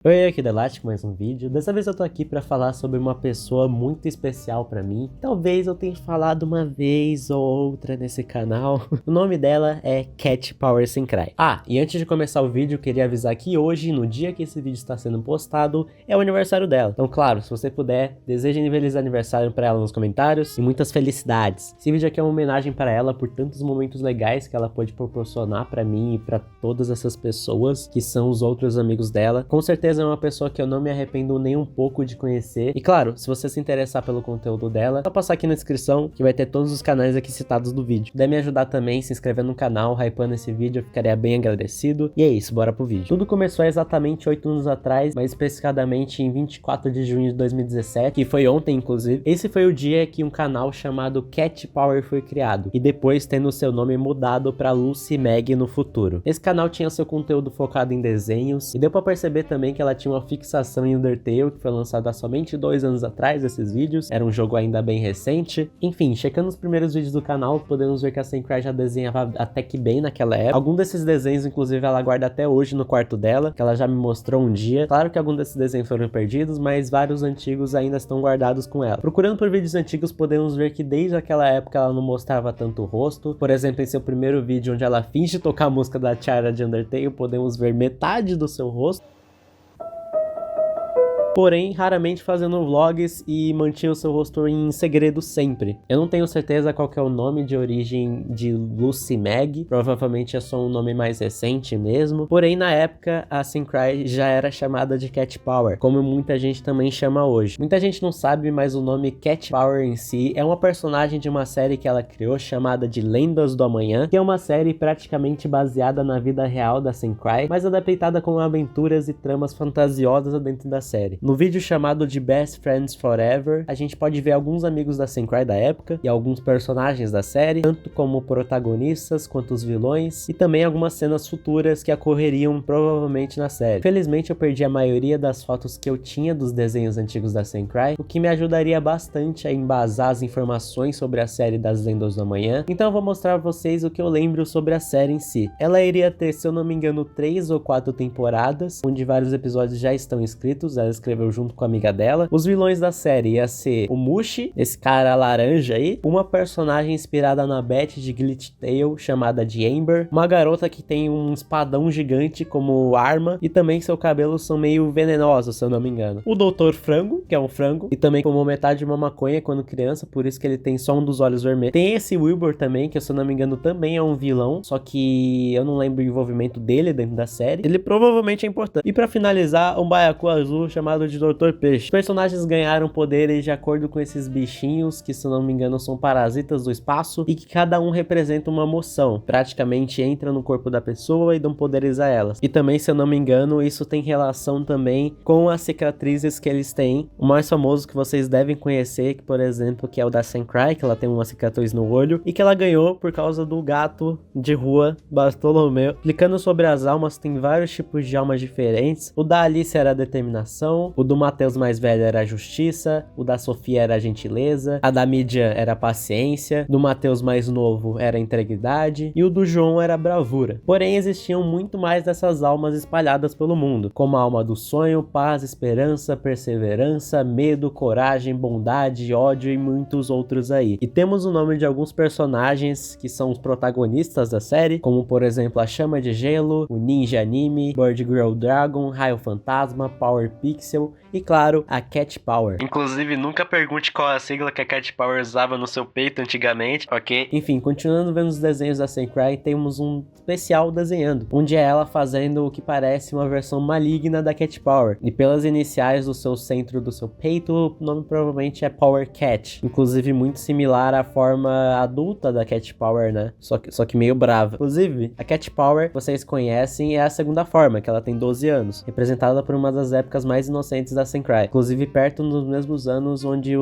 Oi, aqui da Lat com mais um vídeo. Dessa vez eu tô aqui pra falar sobre uma pessoa muito especial pra mim. Talvez eu tenha falado uma vez ou outra nesse canal. O nome dela é Cat Power Sencrai. E antes de começar o vídeo, eu queria avisar que hoje, no dia que esse vídeo está sendo postado, é o aniversário dela. Então, claro, se você puder, deseje um feliz aniversário pra ela nos comentários e muitas felicidades. Esse vídeo aqui é uma homenagem pra ela por tantos momentos legais que ela pôde proporcionar pra mim e pra todas essas pessoas que são os outros amigos dela. Com certeza é uma pessoa que eu não me arrependo nem um pouco de conhecer. E claro, se você se interessar pelo conteúdo dela, é só passar aqui na descrição que vai ter todos os canais aqui citados do vídeo. Puder me ajudar também se inscrevendo no canal, hypando esse vídeo, eu ficaria bem agradecido. E é isso, bora pro vídeo. Tudo começou exatamente 8 anos atrás, mais especificadamente em 24 de junho de 2017, que foi ontem inclusive. Esse foi o dia que um canal chamado Cat Power foi criado, e depois tendo seu nome mudado para Lucy Mag no futuro. Esse canal tinha seu conteúdo focado em desenhos, e deu pra perceber também que ela tinha uma fixação em Undertale, que foi lançado há somente 2 anos atrás, esses vídeos. Era um jogo ainda bem recente. Enfim, checando os primeiros vídeos do canal, podemos ver que a Sencrai já desenhava até que bem naquela época. Algum desses desenhos, inclusive, ela guarda até hoje no quarto dela, que ela já me mostrou um dia. Claro que alguns desses desenhos foram perdidos, mas vários antigos ainda estão guardados com ela. Procurando por vídeos antigos, podemos ver que desde aquela época ela não mostrava tanto o rosto. Por exemplo, em seu primeiro vídeo, onde ela finge tocar a música da Tiara de Undertale, podemos ver metade do seu rosto. Porém, raramente fazendo vlogs e mantinha o seu rosto em segredo sempre. Eu não tenho certeza qual que é o nome de origem de Lucy Mag, provavelmente é só um nome mais recente mesmo. Porém, na época, a Sencrai já era chamada de Cat Power, como muita gente também chama hoje. Muita gente não sabe, mas o nome Cat Power em si é uma personagem de uma série que ela criou chamada de Lendas do Amanhã, que é uma série praticamente baseada na vida real da Sencrai, mas adaptada com aventuras e tramas fantasiosas dentro da série. No vídeo chamado de Best Friends Forever, a gente pode ver alguns amigos da Sencrai da época e alguns personagens da série, tanto como protagonistas quanto os vilões, e também algumas cenas futuras que ocorreriam provavelmente na série. Felizmente eu perdi a maioria das fotos que eu tinha dos desenhos antigos da Sencrai, o que me ajudaria bastante a embasar as informações sobre a série das Lendas do Amanhã. Então eu vou mostrar pra vocês o que eu lembro sobre a série em si. Ela iria ter, se eu não me engano, 3 ou 4 temporadas, onde vários episódios já estão escritos. Ela escreveu junto com a amiga dela. Os vilões da série ia ser o Mushi, esse cara laranja aí, uma personagem inspirada na Beth de Glitch Tale, chamada de Amber, uma garota que tem um espadão gigante como arma, e também seu cabelo são meio venenosos, se eu não me engano. O Doutor Frango, que é um frango, e também como metade de uma maconha quando criança, por isso que ele tem só um dos olhos vermelhos. Tem esse Wilbur também, que se eu não me engano também é um vilão, só que eu não lembro o envolvimento dele dentro da série. Ele provavelmente é importante. E pra finalizar, um baiacu azul chamado de Dr. Peixe. Os personagens ganharam poderes de acordo com esses bichinhos, que se não me engano são parasitas do espaço, e que cada um representa uma emoção. Praticamente entra no corpo da pessoa e dão poderes a elas. E também, se eu não me engano, isso tem relação também com as cicatrizes que eles têm. O mais famoso que vocês devem conhecer, que, por exemplo, que é o da Sencrai, que ela tem uma cicatriz no olho, e que ela ganhou por causa do gato de rua Bartolomeu. Explicando sobre as almas, tem vários tipos de almas diferentes. O da Alice era a determinação, o do Matheus mais velho era a justiça, o da Sofia era a gentileza, a da Mídia era a paciência, do Matheus mais novo era a integridade, e o do João era a bravura. Porém, existiam muito mais dessas almas espalhadas pelo mundo, como a alma do sonho, paz, esperança, perseverança, medo, coragem, bondade, ódio e muitos outros aí. E temos o nome de alguns personagens que são os protagonistas da série, como por exemplo a Chama de Gelo, o Ninja Anime, Bird Girl Dragon, Raio Fantasma, Power Pixel e claro, a Cat Power. Inclusive, nunca pergunte qual é a sigla que a Cat Power usava no seu peito antigamente, ok? Enfim, continuando vendo os desenhos da Sencrai, temos um especial desenhando, onde é ela fazendo o que parece uma versão maligna da Cat Power. E pelas iniciais do seu centro do seu peito, o nome provavelmente é Power Cat. Inclusive, muito similar à forma adulta da Cat Power, né? Só que meio brava. Inclusive, a Cat Power, vocês conhecem, é a segunda forma, que ela tem 12 anos, representada por uma das épocas mais inocentes inocentes da Sankrai. Inclusive perto nos mesmos anos onde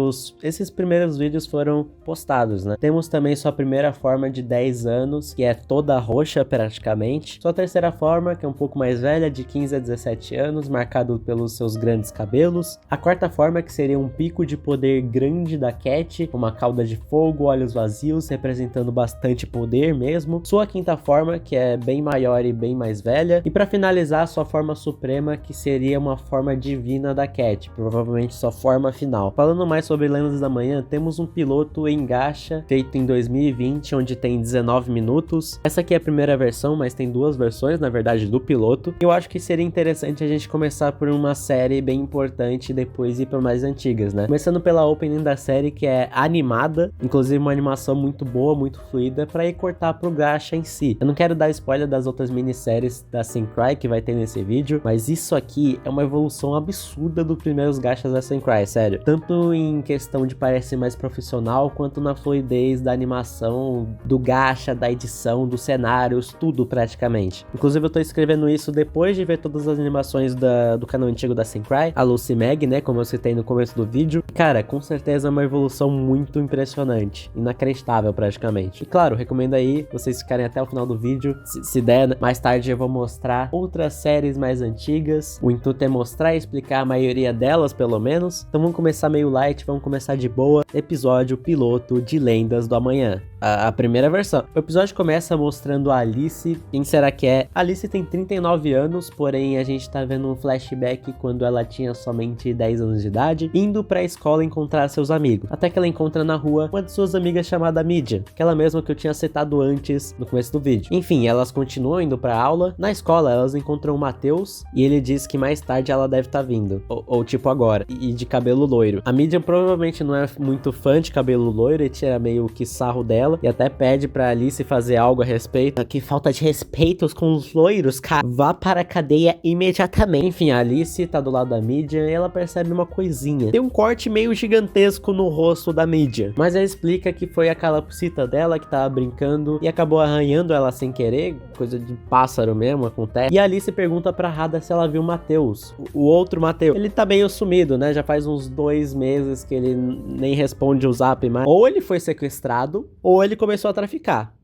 esses primeiros vídeos foram postados, né? Temos também sua primeira forma de 10 anos, que é toda roxa praticamente. Sua terceira forma, que é um pouco mais velha, de 15 a 17 anos, marcado pelos seus grandes cabelos. A quarta forma, que seria um pico de poder grande da Cat, uma cauda de fogo, olhos vazios, representando bastante poder mesmo. Sua quinta forma, que é bem maior e bem mais velha. E para finalizar, sua forma suprema, que seria uma forma divina da Cat, provavelmente sua forma final. Falando mais sobre Lendas da Manhã, temos um piloto em gacha, feito em 2020, onde tem 19 minutos. Essa aqui é a primeira versão, mas tem duas versões, na verdade, do piloto. Eu acho que seria interessante a gente começar por uma série bem importante e depois ir para mais antigas, né? Começando pela opening da série, que é animada, inclusive uma animação muito boa, muito fluida, para ir cortar pro gacha em si. Eu não quero dar spoiler das outras minisséries da Sankrai que vai ter nesse vídeo, mas isso aqui é uma evolução absurda dos primeiros gachas da Sankrai, sério. Tanto em questão de parecer mais profissional, quanto na fluidez da animação, do gacha, da edição, dos cenários, tudo praticamente. Inclusive eu tô escrevendo isso depois de ver todas as animações do canal antigo da Sankrai, a Lucy Mag, né, como eu citei no começo do vídeo. Cara, com certeza é uma evolução muito impressionante, inacreditável praticamente. E claro, recomendo aí vocês ficarem até o final do vídeo, se der, mais tarde eu vou mostrar outras séries mais antigas. O intuito é mostrar e explicar a maioria delas, pelo menos. Então vamos começar meio light, vamos começar de boa. Episódio piloto de Lendas do Amanhã. A primeira versão. O episódio começa mostrando a Alice. Quem será que é? A Alice tem 39 anos, porém a gente tá vendo um flashback quando ela tinha somente 10 anos de idade, indo pra escola encontrar seus amigos. Até que ela encontra na rua uma de suas amigas chamada Midia, aquela mesma que eu tinha citado antes no começo do vídeo. Enfim, elas continuam indo pra aula. Na escola, elas encontram o Matheus e ele diz que mais tarde ela deve estar vindo. Ou tipo agora. E de cabelo loiro. A Midia provavelmente não é muito fã de cabelo loiro e tira meio que sarro dela. E até pede pra Alice fazer algo a respeito. Que falta de respeito com os loiros, cara. Vá para a cadeia imediatamente. Enfim, a Alice tá do lado da Midia e ela percebe uma coisinha. Tem um corte meio gigantesco no rosto da Midia. Mas ela explica que foi a calopsita dela que tava brincando e acabou arranhando ela sem querer. Coisa de pássaro mesmo, acontece. E a Alice pergunta pra Hada se ela viu o Matheus. O outro Matheus. Ele tá meio sumido, né? Já faz uns 2 meses que ele nem responde o zap mais. Ou ele foi sequestrado, ou ele começou a traficar.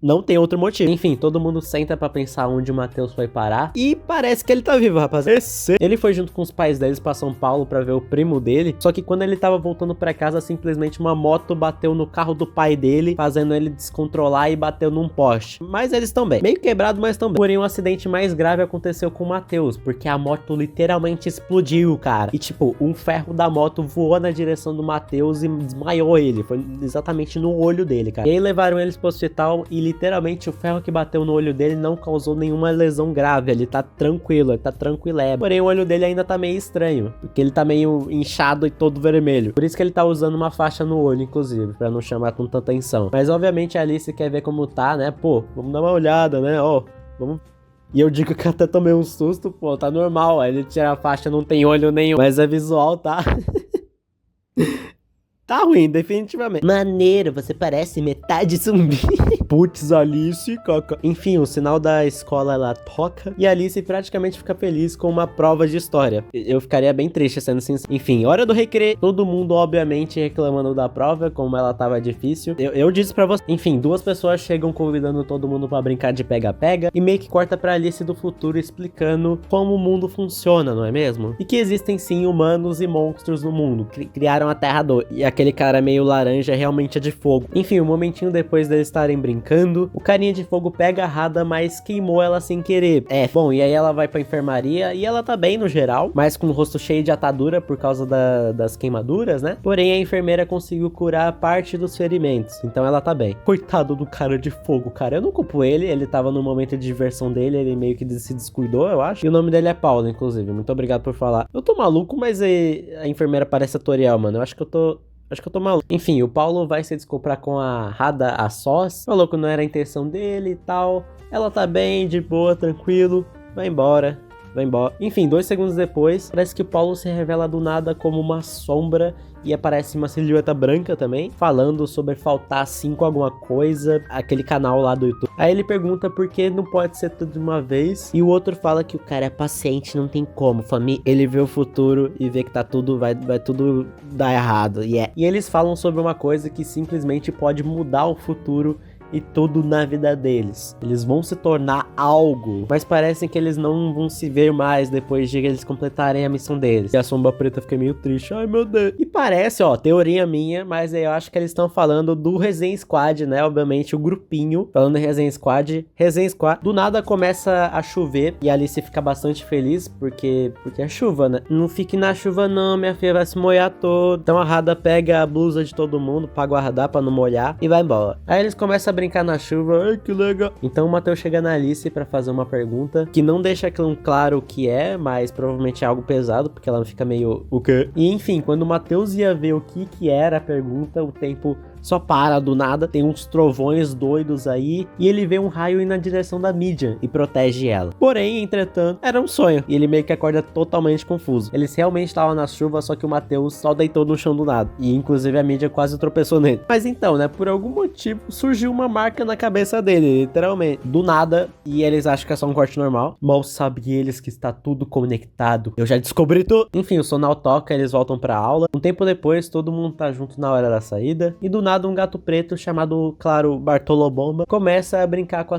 Não tem outro motivo. Enfim, todo mundo senta pra pensar onde o Matheus foi parar. E parece que ele tá vivo, rapaziada. Ele foi junto com os pais deles pra São Paulo pra ver o primo dele. Só que quando ele tava voltando pra casa, simplesmente uma moto bateu no carro do pai dele, fazendo ele descontrolar e bateu num poste. Mas eles estão bem. Meio quebrado, mas estão bem. Porém, o acidente mais grave aconteceu com o Matheus, porque a moto literalmente explodiu, cara. E tipo, um ferro da moto voou na direção do Matheus e desmaiou ele. Foi exatamente no olho dele, cara. E aí levaram eles pro hospital e literalmente o ferro que bateu no olho dele não causou nenhuma lesão grave, ele tá tranquilo, ele tá tranquilé. Porém o olho dele ainda tá meio estranho, porque ele tá meio inchado e todo vermelho. Por isso que ele tá usando uma faixa no olho, inclusive, pra não chamar tanta atenção. Mas obviamente a Alice quer ver como tá, né? Pô, vamos dar uma olhada, né? Ó, vamos... E eu digo que até tomei um susto, pô, tá normal. Aí ele tira a faixa, não tem olho nenhum, mas é visual, tá? Tá ruim, definitivamente. Maneiro, você parece metade zumbi. Putz, Alice, caca. Enfim, o sinal da escola ela toca e a Alice praticamente fica feliz com uma prova de história. Eu ficaria bem triste sendo sincero. Enfim, hora do recreio, todo mundo obviamente reclamando da prova, como ela tava difícil. Eu disse pra você. Enfim, 2 pessoas chegam convidando todo mundo pra brincar de pega-pega e meio que corta pra Alice do futuro explicando como o mundo funciona, não é mesmo? E que existem sim humanos e monstros no mundo. Criaram a Terra 2. E aquele cara meio laranja realmente é de fogo. Enfim, um momentinho depois deles estarem brincando, o carinha de fogo pega a Hada, mas queimou ela sem querer. Bom, e aí ela vai pra enfermaria e ela tá bem no geral, mas com o rosto cheio de atadura por causa das queimaduras, né? Porém, a enfermeira conseguiu curar parte dos ferimentos, então ela tá bem. Coitado do cara de fogo, cara. Eu não culpo ele tava no momento de diversão dele, ele meio que se descuidou, eu acho. E o nome dele é Paulo, inclusive. Muito obrigado por falar. Eu tô maluco, mas a enfermeira parece a Toriel, mano. Eu acho que eu tô maluco. Enfim, o Paulo vai se desculpar com a Hada a sós. Falou que não era a intenção dele e tal. Ela tá bem, de boa, tranquilo. Vai embora. vai embora. Enfim, 2 segundos depois, parece que o Paulo se revela do nada como uma sombra e aparece uma silhueta branca também, falando sobre faltar 5 alguma coisa, aquele canal lá do YouTube. Aí ele pergunta por que não pode ser tudo de uma vez, e o outro fala que o cara é paciente, não tem como, família. Ele vê o futuro e vê que tá tudo, vai tudo dar errado, e eles falam sobre uma coisa que simplesmente pode mudar o futuro e tudo na vida deles. Eles vão se tornar algo, mas parecem que eles não vão se ver mais depois de eles completarem a missão deles. E a Sombra Preta fica meio triste. Ai, meu Deus. E parece, ó, teoria minha, mas eu acho que eles estão falando do Resenha Squad, né? Obviamente, o grupinho. Falando em Resenha Squad, do nada começa a chover e a Alice fica bastante feliz porque é chuva, né? Não fique na chuva não, minha filha, vai se molhar todo. Então a Radha pega a blusa de todo mundo pra guardar, pra não molhar, e vai embora. Aí eles começam a brincar na chuva, ai que legal. Então o Matheus chega na Alice pra fazer uma pergunta que não deixa claro o que é, mas provavelmente é algo pesado, porque ela fica meio, o quê? E enfim, quando o Matheus ia ver o que era a pergunta, o tempo só para do nada, tem uns trovões doidos aí, e ele vê um raio ir na direção da Midian e protege ela. Porém, entretanto, era um sonho, e ele meio que acorda totalmente confuso. Eles realmente estavam na chuva, só que o Matheus só deitou no chão do nada, e inclusive a Midian quase tropeçou nele. Mas então, né, por algum motivo, surgiu uma marca na cabeça dele, literalmente, do nada, e eles acham que é só um corte normal. Mal sabem eles que está tudo conectado. Eu já descobri tudo. Enfim, o sonal toca, eles voltam pra aula. Um tempo depois, todo mundo tá junto na hora da saída, e do nada um gato preto chamado, claro, Bartolo Bomba começa a brincar com a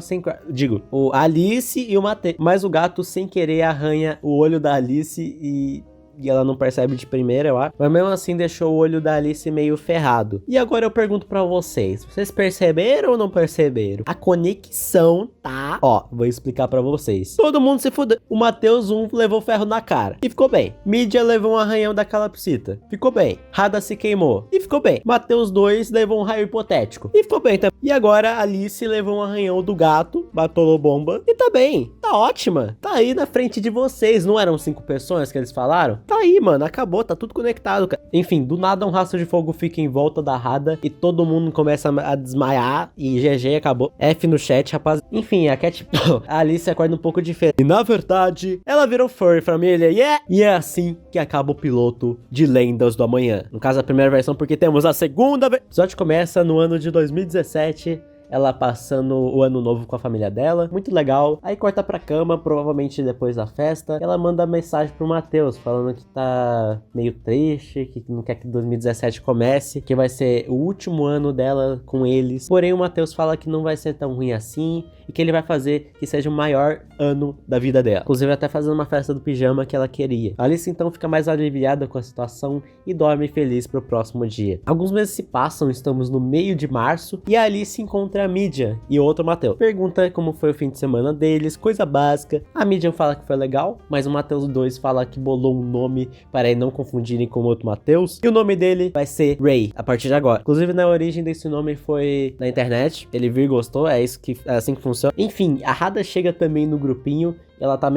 o Alice e o Matheus, mas o gato sem querer arranha o olho da Alice e ela não percebe de primeira, eu acho. Mas mesmo assim deixou o olho da Alice meio ferrado. E agora eu pergunto pra vocês perceberam ou não perceberam? A conexão tá... Ó, vou explicar pra vocês. Todo mundo se fudeu. O Matheus 1 levou ferro na cara e ficou bem. Midian levou um arranhão da calopsita. Ficou bem. Radha se queimou e ficou bem. Matheus 2 levou um raio hipotético e ficou bem também. E agora a Alice levou um arranhão do gato, Bartolo Bomba, e tá bem. Tá ótima. Tá aí na frente de vocês. Não eram 5 pessoas que eles falaram? Tá aí, mano, acabou, tá tudo conectado, cara. Enfim, do nada um rastro de fogo fica em volta da Radha e todo mundo começa a desmaiar e GG, acabou. F no chat, rapaz. Enfim, a Cat... a Alice acorda um pouco diferente. E na verdade, ela virou furry, família, yeah! E é assim que acaba o piloto de Lendas do Amanhã. No caso, a primeira versão, porque temos a segunda versão. O episódio começa no ano de 2017... ela passando o ano novo com a família dela, muito legal. Aí corta pra cama, provavelmente depois da festa. Ela manda mensagem pro Matheus, falando que tá meio triste, que não quer que 2017 comece, que vai ser o último ano dela com eles. Porém, o Matheus fala que não vai ser tão ruim assim, e que ele vai fazer que seja o maior ano da vida dela. Inclusive até fazendo uma festa do pijama que ela queria. A Alice então fica mais aliviada com a situação e dorme feliz pro próximo dia. Alguns meses se passam, estamos no meio de março, e a Alice encontra a Midian e outro Matheus. Pergunta como foi o fim de semana deles, coisa básica. A Midian fala que foi legal, mas o Matheus 2 fala que bolou um nome para não confundirem com o outro Matheus. E o nome dele vai ser Ray, a partir de agora. Inclusive, na origem desse nome foi na internet. Ele viu e gostou, é assim que funciona. Enfim, a Radha chega também no grupinho. Ela tá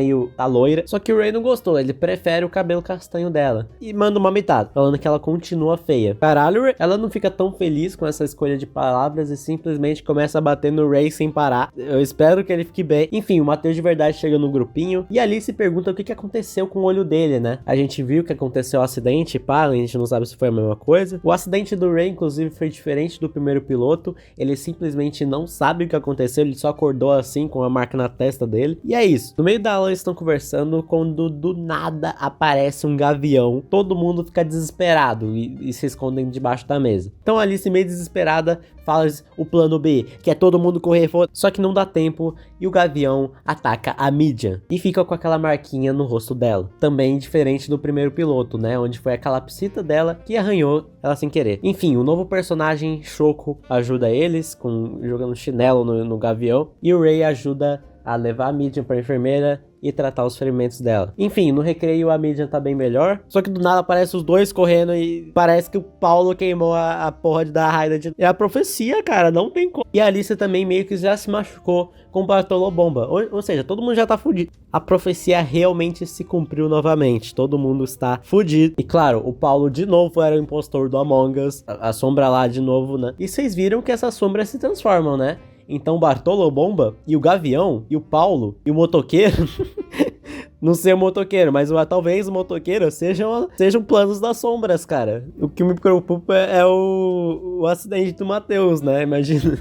loira, só que o Ray não gostou, ele prefere o cabelo castanho dela. E manda uma mitada, falando que ela continua feia. Caralho, Ray. Ela não fica tão feliz com essa escolha de palavras e simplesmente começa a bater no Ray sem parar. Eu espero que ele fique bem. Enfim, o Matheus de verdade chega no grupinho e ali se pergunta o que aconteceu com o olho dele, né? A gente viu que aconteceu o acidente, pá, a gente não sabe se foi a mesma coisa. O acidente do Ray, inclusive, foi diferente do primeiro piloto. Ele simplesmente não sabe o que aconteceu, ele só acordou assim, com a marca na testa dele. E é isso. No meio da aula eles estão conversando quando do nada aparece um gavião. Todo mundo fica desesperado e se escondem debaixo da mesa. Então a Alice, meio desesperada, faz o plano B, que é todo mundo correr fora. Só que não dá tempo e o gavião ataca a Midian e fica com aquela marquinha no rosto dela. Também diferente do primeiro piloto, né? Onde foi a calopsita dela que arranhou ela sem querer. Enfim, o novo personagem, Choco, ajuda eles jogando chinelo no gavião. E o Ray ajuda a levar a Midian pra enfermeira e tratar os ferimentos dela. Enfim, no recreio a Midian tá bem melhor, só que do nada aparece os dois correndo e parece que o Paulo queimou a porra da Radha. É a profecia, cara, não tem como. E a Alice também meio que já se machucou com o Bartolo Bomba, ou seja, todo mundo já tá fudido. A profecia realmente se cumpriu novamente, todo mundo está fudido. E claro, o Paulo de novo era o impostor do Among Us, a sombra lá de novo, né? E vocês viram que essas sombras se transformam, né? Então Bartolo Bomba e o Gavião e o Paulo e o motoqueiro não ser um motoqueiro, mas talvez o motoqueiro sejam planos das sombras, cara. O que me preocupa é o acidente do Matheus, né? Imagina.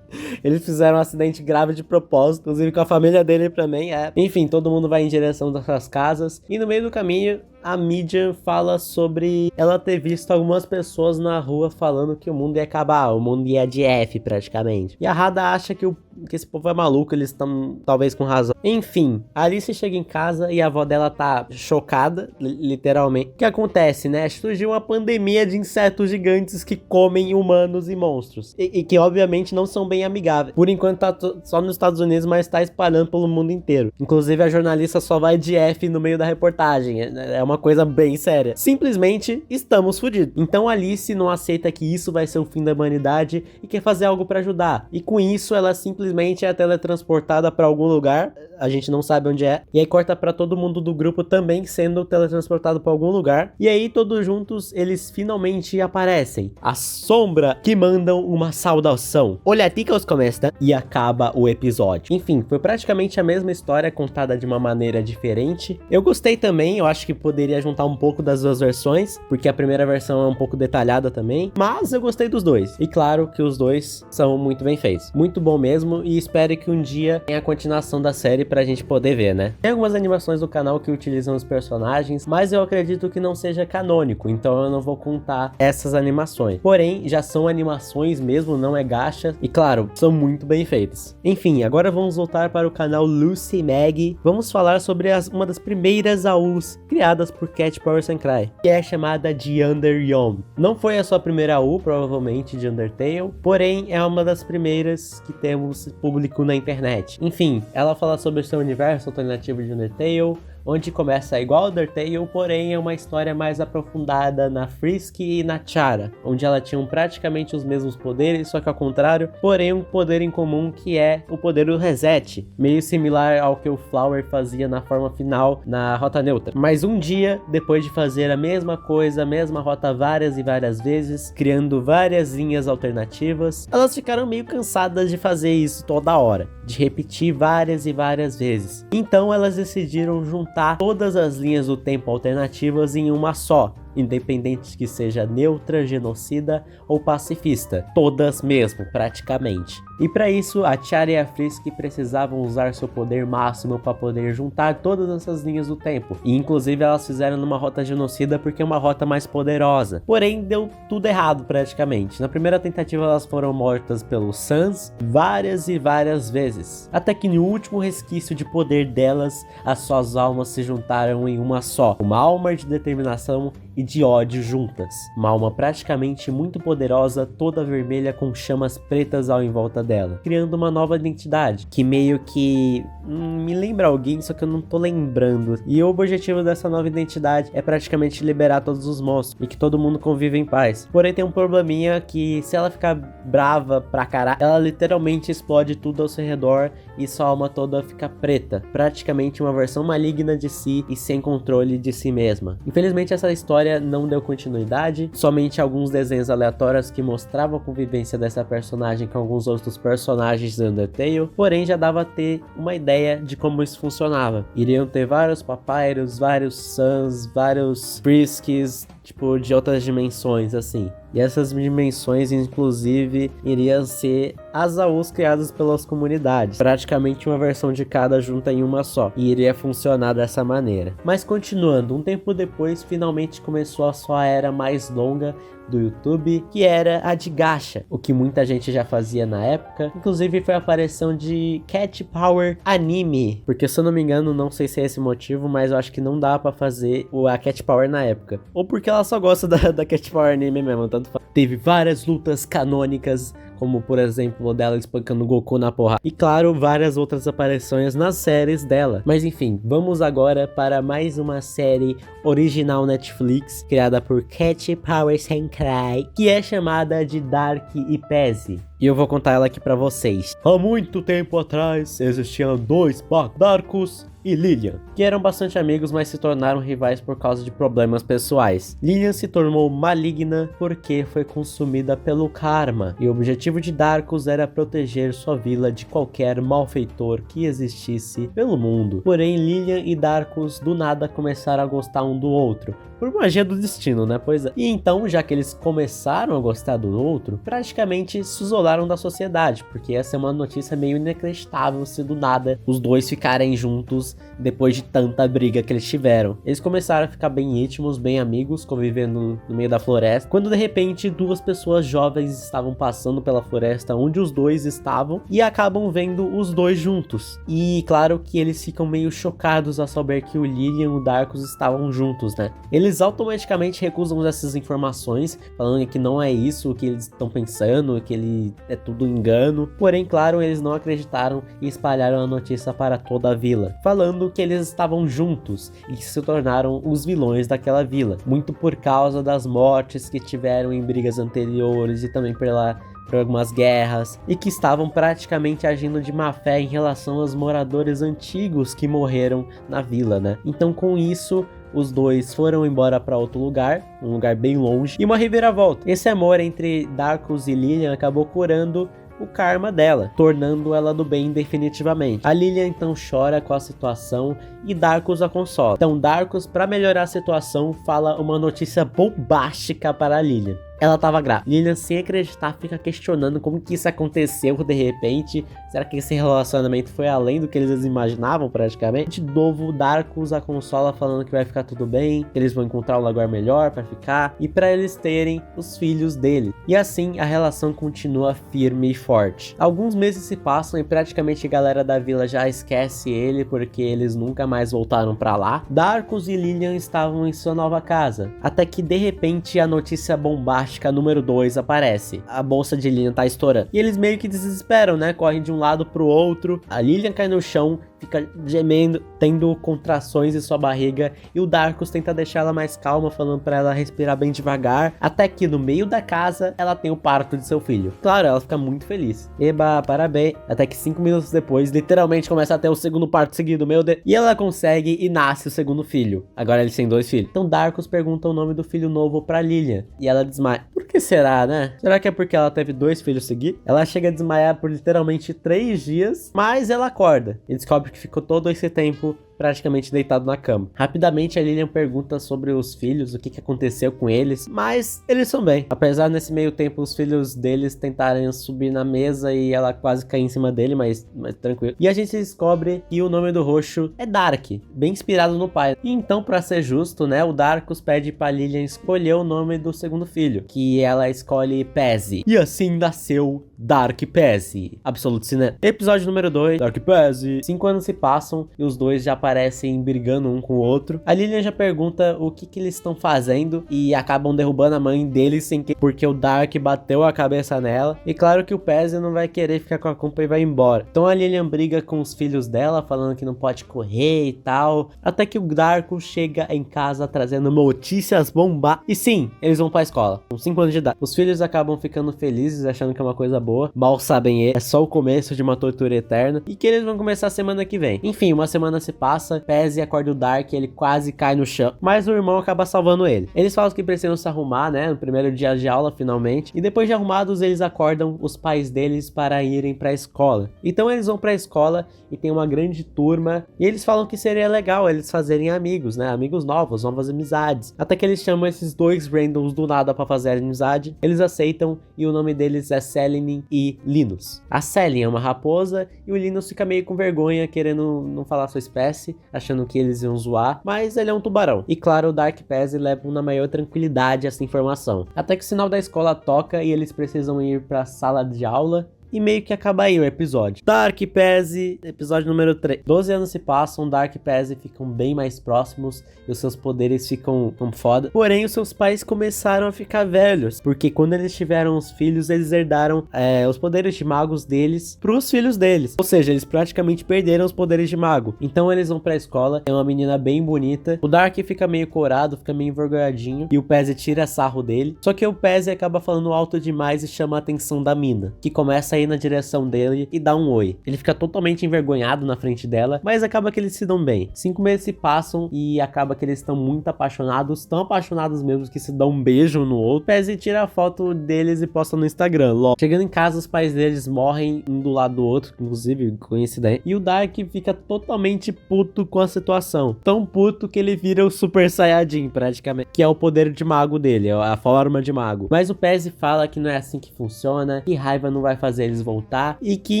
Eles fizeram um acidente grave de propósito, inclusive com a família dele também. Enfim, todo mundo vai em direção das suas casas. E no meio do caminho, a mídia fala sobre ela ter visto algumas pessoas na rua falando que o mundo ia acabar, o mundo ia de F praticamente. E a Hada acha que esse povo é maluco, eles estão talvez com razão. Enfim, a Alice chega em casa e a avó dela tá chocada, literalmente. O que acontece, né? Surgiu uma pandemia de insetos gigantes que comem humanos e monstros. E que obviamente não são bem amigáveis. Por enquanto tá só nos Estados Unidos, mas tá espalhando pelo mundo inteiro. Inclusive a jornalista só vai de F no meio da reportagem. É uma coisa bem séria. Simplesmente estamos fodidos. Então Alice não aceita que isso vai ser o fim da humanidade e quer fazer algo pra ajudar. E com isso ela simplesmente é teletransportada pra algum lugar. A gente não sabe onde é. E aí corta pra todo mundo do grupo também sendo teletransportado pra algum lugar. E aí todos juntos eles finalmente aparecem. A sombra que mandam uma saudação. Olha, ticos começa e acaba o episódio. Enfim, foi praticamente a mesma história contada de uma maneira diferente. Eu gostei também, eu acho que poderia juntar um pouco das duas versões, porque a primeira versão é um pouco detalhada também, mas eu gostei dos dois. E claro que os dois são muito bem feitos. Muito bom mesmo, e espero que um dia tenha a continuação da série pra gente poder ver, né? Tem algumas animações do canal que utilizam os personagens, mas eu acredito que não seja canônico, então eu não vou contar essas animações. Porém, já são animações mesmo, não é gacha, e claro, são muito bem feitas. Enfim, agora vamos voltar para o canal Lucy Mag. Vamos falar sobre uma das primeiras AUs criadas por Cat Power Sankrai, que é chamada de Underyom. Não foi a sua primeira AU, provavelmente, de Undertale, porém é uma das primeiras que temos público na internet. Enfim, ela fala sobre o seu universo alternativo de Undertale, onde começa igual Undertale, porém é uma história mais aprofundada na Frisk e na Chara, onde elas tinham praticamente os mesmos poderes, só que ao contrário, porém um poder em comum que é o poder do reset, meio similar ao que o Flower fazia na forma final na Rota Neutra. Mas um dia, depois de fazer a mesma coisa, a mesma rota várias e várias vezes, criando várias linhas alternativas, elas ficaram meio cansadas de fazer isso toda hora, de repetir várias e várias vezes. Então elas decidiram juntar todas as linhas do tempo alternativas em uma só, independente que seja neutra, genocida ou pacifista, todas mesmo, praticamente. E para isso, a Chara e a Frisk precisavam usar seu poder máximo para poder juntar todas essas linhas do tempo. E inclusive elas fizeram numa rota genocida porque é uma rota mais poderosa. Porém, deu tudo errado praticamente. Na primeira tentativa elas foram mortas pelos Sans várias e várias vezes. Até que no último resquício de poder delas, as suas almas se juntaram em uma só. Uma alma de determinação e de ódio juntas. Uma alma praticamente muito poderosa, toda vermelha com chamas pretas ao em volta dela, criando uma nova identidade, que meio que me lembra alguém, só que eu não tô lembrando. E o objetivo dessa nova identidade é praticamente liberar todos os monstros e que todo mundo convive em paz. Porém tem um probleminha que se ela ficar brava pra caralho, ela literalmente explode tudo ao seu redor e sua alma toda fica preta, praticamente uma versão maligna de si e sem controle de si mesma. Infelizmente essa história não deu continuidade, somente alguns desenhos aleatórios que mostravam a convivência dessa personagem com alguns outros personagens de Undertale, porém já dava a ter uma ideia de como isso funcionava. Iriam ter vários Papyrus, vários Sans, vários Frisks, tipo, de outras dimensões, assim. E essas dimensões, inclusive, iriam ser as AUs criadas pelas comunidades. Praticamente uma versão de cada junta em uma só. E iria funcionar dessa maneira. Mas continuando, um tempo depois, finalmente começou a sua era mais longa do YouTube, que era a de gacha, o que muita gente já fazia na época. Inclusive foi a aparição de Cat Power Anime, porque se eu não me engano, não sei se é esse motivo, mas eu acho que não dá pra fazer a Cat Power na época, ou porque ela só gosta da Cat Power Anime mesmo, tanto faz. Teve várias lutas canônicas, como por exemplo dela espancando Goku na porrada, e claro, várias outras aparições nas séries dela. Mas enfim, vamos agora para mais uma série original Netflix, criada por Cat Power Sankrai, que é chamada de Dark Ipese. e eu vou contar ela aqui pra vocês. Há muito tempo atrás existiam dois Darkus e Lilian, que eram bastante amigos, mas se tornaram rivais por causa de problemas pessoais. Lilian se tornou maligna porque foi consumida pelo karma, e o objetivo de Darkus era proteger sua vila de qualquer malfeitor que existisse pelo mundo. Porém, Lilian e Darkus do nada começaram a gostar um do outro, por magia do destino, né? Pois é. E então, já que eles começaram a gostar do outro, praticamente se isolaram da sociedade, porque essa é uma notícia meio inacreditável se do nada os dois ficarem juntos depois de tanta briga que eles tiveram. Eles começaram a ficar bem íntimos, bem amigos, convivendo no meio da floresta, quando de repente duas pessoas jovens estavam passando pela floresta onde os dois estavam e acabam vendo os dois juntos. E claro que eles ficam meio chocados ao saber que o Lilian e o Darkus estavam juntos, né? Eles automaticamente recusam essas informações, falando que não é isso que eles estão pensando, que ele é tudo engano. Porém, claro, eles não acreditaram e espalharam a notícia para toda a vila, falando que eles estavam juntos e que se tornaram os vilões daquela vila, muito por causa das mortes que tiveram em brigas anteriores e também por algumas guerras, e que estavam praticamente agindo de má fé em relação aos moradores antigos que morreram na vila, né? Então, com isso, os dois foram embora para outro lugar, um lugar bem longe, e uma reviravolta. Esse amor entre Darkus e Lilian acabou curando o karma dela, tornando ela do bem definitivamente. A Lilian então chora com a situação e Darkus a consola. Então Darkus, para melhorar a situação, fala uma notícia bombástica para a Lilian. Ela tava grávida. Lilian, sem acreditar, fica questionando como que isso aconteceu de repente. Será que esse relacionamento foi além do que eles imaginavam praticamente? De novo, Darkus a consola falando que vai ficar tudo bem, que eles vão encontrar um lugar melhor pra ficar e pra eles terem os filhos dele. E assim, a relação continua firme e forte. Alguns meses se passam e praticamente a galera da vila já esquece ele porque eles nunca mais voltaram pra lá. Darkus e Lilian estavam em sua nova casa, até que de repente a notícia bombástica número 2 aparece. A bolsa de Lilian tá estourando. E eles meio que desesperam, né? Correm de um lado pro outro. A Lilian cai no chão, fica gemendo, tendo contrações em sua barriga. E o Darkus tenta deixar ela mais calma, falando pra ela respirar bem devagar. Até que no meio da casa, ela tem o parto de seu filho. Claro, ela fica muito feliz. Eba, parabéns. Até que 5 minutos depois, literalmente começa a ter o segundo parto seguido, meu Deus. E ela consegue e nasce o segundo filho. Agora eles têm 2 filhos. Então Darkus pergunta o nome do filho novo pra Lilian. E ela desmaia. Por que será, né? Será que é porque ela teve 2 filhos seguidos? Ela chega a desmaiar por literalmente 3 dias, mas ela acorda e descobre que ficou todo esse tempo praticamente deitado na cama. Rapidamente a Lilian pergunta sobre os filhos, o que aconteceu com eles, mas eles são bem. Apesar nesse meio tempo os filhos deles tentarem subir na mesa e ela quase cair em cima dele, mas tranquilo. E a gente descobre que o nome do roxo é Dark, bem inspirado no pai. E então, pra ser justo, né, o Darkus pede pra Lilian escolher o nome do segundo filho, que ela escolhe Pezzy. E assim nasceu Dark Pezzy. Absolute Cinema. Episódio número 2, Dark Pezzy. 5 anos se passam e os dois já aparecem brigando um com o outro. A Lilian já pergunta o que eles estão fazendo e acabam derrubando a mãe deles sem que, porque o Dark bateu a cabeça nela. E claro que o Pezzy não vai querer ficar com a culpa e vai embora. Então a Lilian briga com os filhos dela, falando que não pode correr e tal. Até que o Darkus chega em casa trazendo notícias bomba. E sim, eles vão pra escola, com 5 anos de idade. Os filhos acabam ficando felizes, achando que é uma coisa boa. Mal sabem eles, é só o começo de uma tortura eterna. E que eles vão começar semana que vem. Enfim, uma semana se passa. Pezzy acorda o Dark, ele quase cai no chão, mas o irmão acaba salvando ele. Eles falam que precisam se arrumar, né, no primeiro dia de aula, finalmente, e depois de arrumados, eles acordam os pais deles para irem pra escola. Então eles vão pra escola e tem uma grande turma, e eles falam que seria legal eles fazerem amigos, né, amigos novos, novas amizades. Até que eles chamam esses 2 randoms do nada pra fazer amizade, eles aceitam, e o nome deles é Selene e Linus. A Selene é uma raposa, e o Linus fica meio com vergonha, querendo não falar sua espécie, achando que eles iam zoar, mas ele é um tubarão. E claro, o Dark Pezzy leva na maior tranquilidade essa informação. Até que o sinal da escola toca e eles precisam ir para a sala de aula. e meio que acaba aí o episódio. Dark e Pez, episódio número 3. 12 anos se passam, Dark e Pez ficam bem mais próximos e os seus poderes ficam foda. Porém, os seus pais começaram a ficar velhos, porque quando eles tiveram os filhos, eles herdaram os poderes de magos deles pros filhos deles. Ou seja, eles praticamente perderam os poderes de mago. Então eles vão pra escola, é uma menina bem bonita. O Dark fica meio corado, fica meio envergonhadinho, e o Pez tira sarro dele. Só que o Pez acaba falando alto demais e chama a atenção da mina, que começa a ir na direção dele e dá um oi. Ele fica totalmente envergonhado na frente dela, mas acaba que eles se dão bem. 5 meses se passam e acaba que eles estão muito apaixonados, tão apaixonados mesmo que se dão um beijo um no outro. Pez tira a foto deles e posta no Instagram. Logo, chegando em casa, os pais deles morrem um do lado do outro, inclusive coincidência. E o Dark fica totalmente puto com a situação. Tão puto que ele vira o Super Saiyajin, praticamente, que é o poder de mago dele, a forma de mago. Mas o Pez fala que não é assim que funciona, que raiva não vai fazer eles voltar e que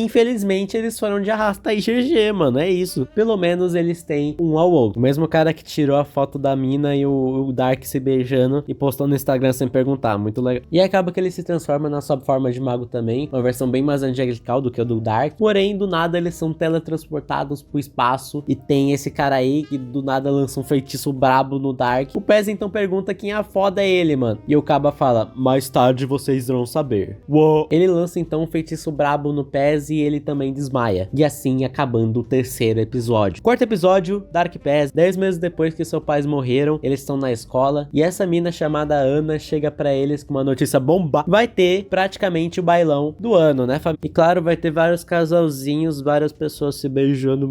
infelizmente eles foram de arrasta e GG, mano, é isso. Pelo menos eles têm um ao outro. O mesmo cara que tirou a foto da mina e o Dark se beijando e postou no Instagram sem perguntar, muito legal. E acaba que ele se transforma na sua forma de mago também, uma versão bem mais angelical do que o do Dark. Porém, do nada eles são teletransportados pro espaço e tem esse cara aí que do nada lança um feitiço brabo no Dark. O Pez então pergunta quem a foda é ele, mano. E o Caba fala, mais tarde vocês irão saber. Uou. Ele lança então um feitiço brabo no Pez e ele também desmaia. E assim acabando o terceiro episódio. Quarto episódio, Dark Pez. 10 meses depois que seus pais morreram, eles estão na escola e essa mina chamada Ana chega pra eles com uma notícia bomba. Vai ter praticamente o bailão do ano, né, família? E claro, vai ter vários casalzinhos, várias pessoas se beijando.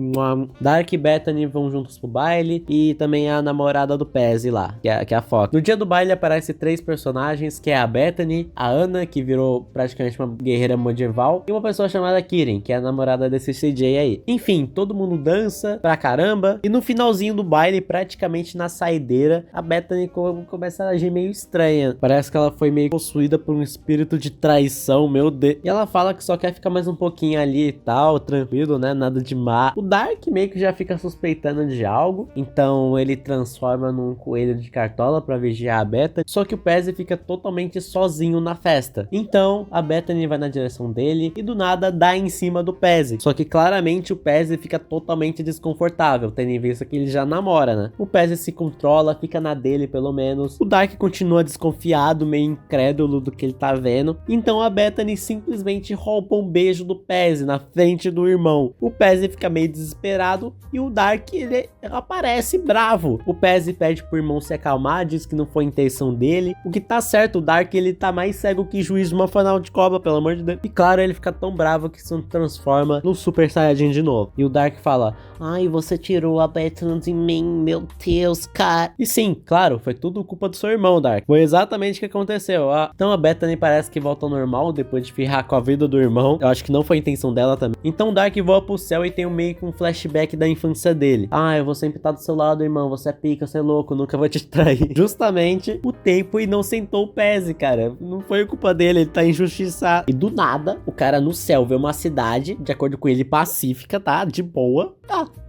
Dark e Bethany vão juntos pro baile e também a namorada do Pez lá, que é a Fox. No dia do baile aparece 3 personagens, que é a Bethany, a Ana, que virou praticamente uma guerreira medieval, e uma pessoa chamada Kirin, que é a namorada desse CJ aí. Enfim, todo mundo dança pra caramba, e no finalzinho do baile, praticamente na saideira, a Bethany começa a agir meio estranha. Parece que ela foi meio possuída por um espírito de traição, meu Deus. E ela fala que só quer ficar mais um pouquinho ali e tal, tranquilo, né, nada de má. O Dark meio que já fica suspeitando de algo, então ele transforma num coelho de cartola pra vigiar a Bethany, só que o Pez fica totalmente sozinho na festa. Então a Bethany vai na direção dele e do nada dá em cima do Pez. Só que claramente o Pez fica totalmente desconfortável, tendo em vista que ele já namora, né? O Pez se controla, fica na dele pelo menos. O Dark continua desconfiado, meio incrédulo do que ele tá vendo. Então a Bethany simplesmente rouba um beijo do Pez na frente do irmão. O Pez fica meio desesperado e o Dark ele aparece bravo. O Pez pede pro irmão se acalmar, diz que não foi intenção dele. O que tá certo, o Dark ele tá mais cego que juiz de uma final de Copa, pelo amor de Deus. E claro, ele fica tão bravo que se transforma no Super Saiyajin de novo. E o Dark fala, ai, você tirou a Bethany de mim, meu Deus, cara. E sim, claro, foi tudo culpa do seu irmão, Dark. Foi exatamente o que aconteceu. Então a Bethany parece que volta ao normal depois de ferrar com a vida do irmão. Eu acho que não foi a intenção dela também. Então o Dark voa pro céu e tem meio que um flashback da infância dele. Ah, eu vou sempre estar do seu lado, irmão. Você é pica, você é louco, nunca vou te trair. Justamente o tempo e não sentou o Pez, cara. Não foi culpa dele, ele tá injustiçado. E do nada, o cara no céu vê uma cidade, de acordo com ele, pacífica, tá? De boa.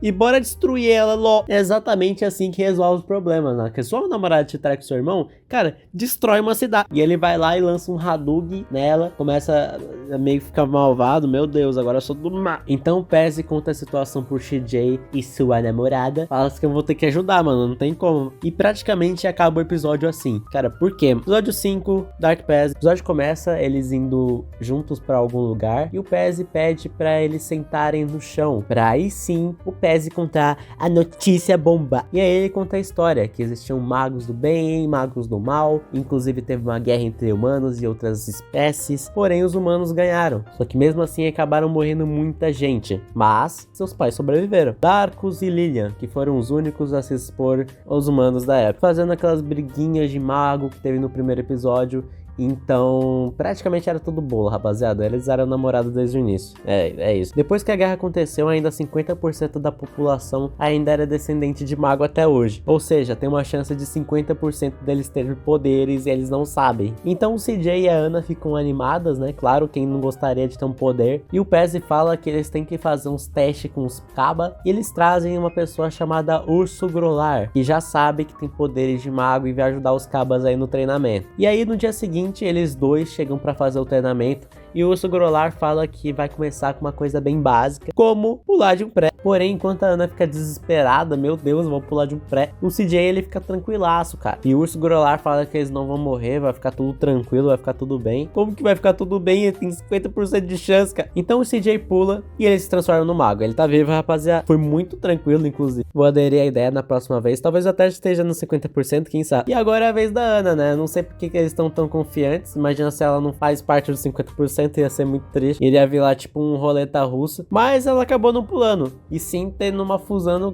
E bora destruir ela, lol. É exatamente assim que resolve os problemas, né? Que sua namorada te trai com seu irmão, cara, destrói uma cidade. E ele vai lá e lança um Hadouken nela, começa a meio que ficar malvado. Meu Deus, agora eu sou do mal. Então o Pez conta a situação pro CJ e sua namorada. Fala que eu vou ter que ajudar, mano, não tem como. E praticamente acaba o episódio assim. Cara, por quê? Episódio 5, Dark Pez. O episódio começa eles indo juntos pra algum lugar e o Pez pede pra eles sentarem no chão, pra aí sim o Pez contar a notícia bomba. E aí ele conta a história, que existiam magos do bem, magos do mal, inclusive teve uma guerra entre humanos e outras espécies, porém os humanos ganharam, só que mesmo assim acabaram morrendo muita gente, mas seus pais sobreviveram, Darkus e Lilian, que foram os únicos a se expor aos humanos da época, fazendo aquelas briguinhas de mago que teve no primeiro episódio. Então, praticamente era tudo bolo, rapaziada. Eles eram namorados desde o início. É isso. Depois que a guerra aconteceu, ainda 50% da população ainda era descendente de mago até hoje. Ou seja, tem uma chance de 50% deles terem poderes e eles não sabem. Então o CJ e a Ana ficam animadas, né? Claro, quem não gostaria de ter um poder. E o Pez fala que eles têm que fazer uns testes com os Kaba. E eles trazem uma pessoa chamada Urso Grolar, que já sabe que tem poderes de mago e vai ajudar os Kabas aí no treinamento. E aí no dia seguinte, eles dois chegam pra fazer o treinamento E o Urso Grolar fala que vai começar com uma coisa bem básica, como pular de um prédio. Porém, enquanto a Ana fica desesperada, meu Deus, vou pular de um prédio, o CJ ele fica tranquilaço, cara. E o Urso Grolar fala que eles não vão morrer, vai ficar tudo tranquilo, vai ficar tudo bem. Como que vai ficar tudo bem? Ele tem 50% de chance, cara. Então o CJ pula e ele se transforma no mago. Ele tá vivo, rapaziada. Foi muito tranquilo, inclusive. Vou aderir à ideia na próxima vez. Talvez eu até esteja no 50%, quem sabe. E agora é a vez da Ana, né? Não sei por que eles estão tão confiantes. Imagina se ela não faz parte dos 50%, ia ser muito triste. Iria vir lá tipo um roleta russa. Mas ela acabou não pulando. E sim tendo uma fusão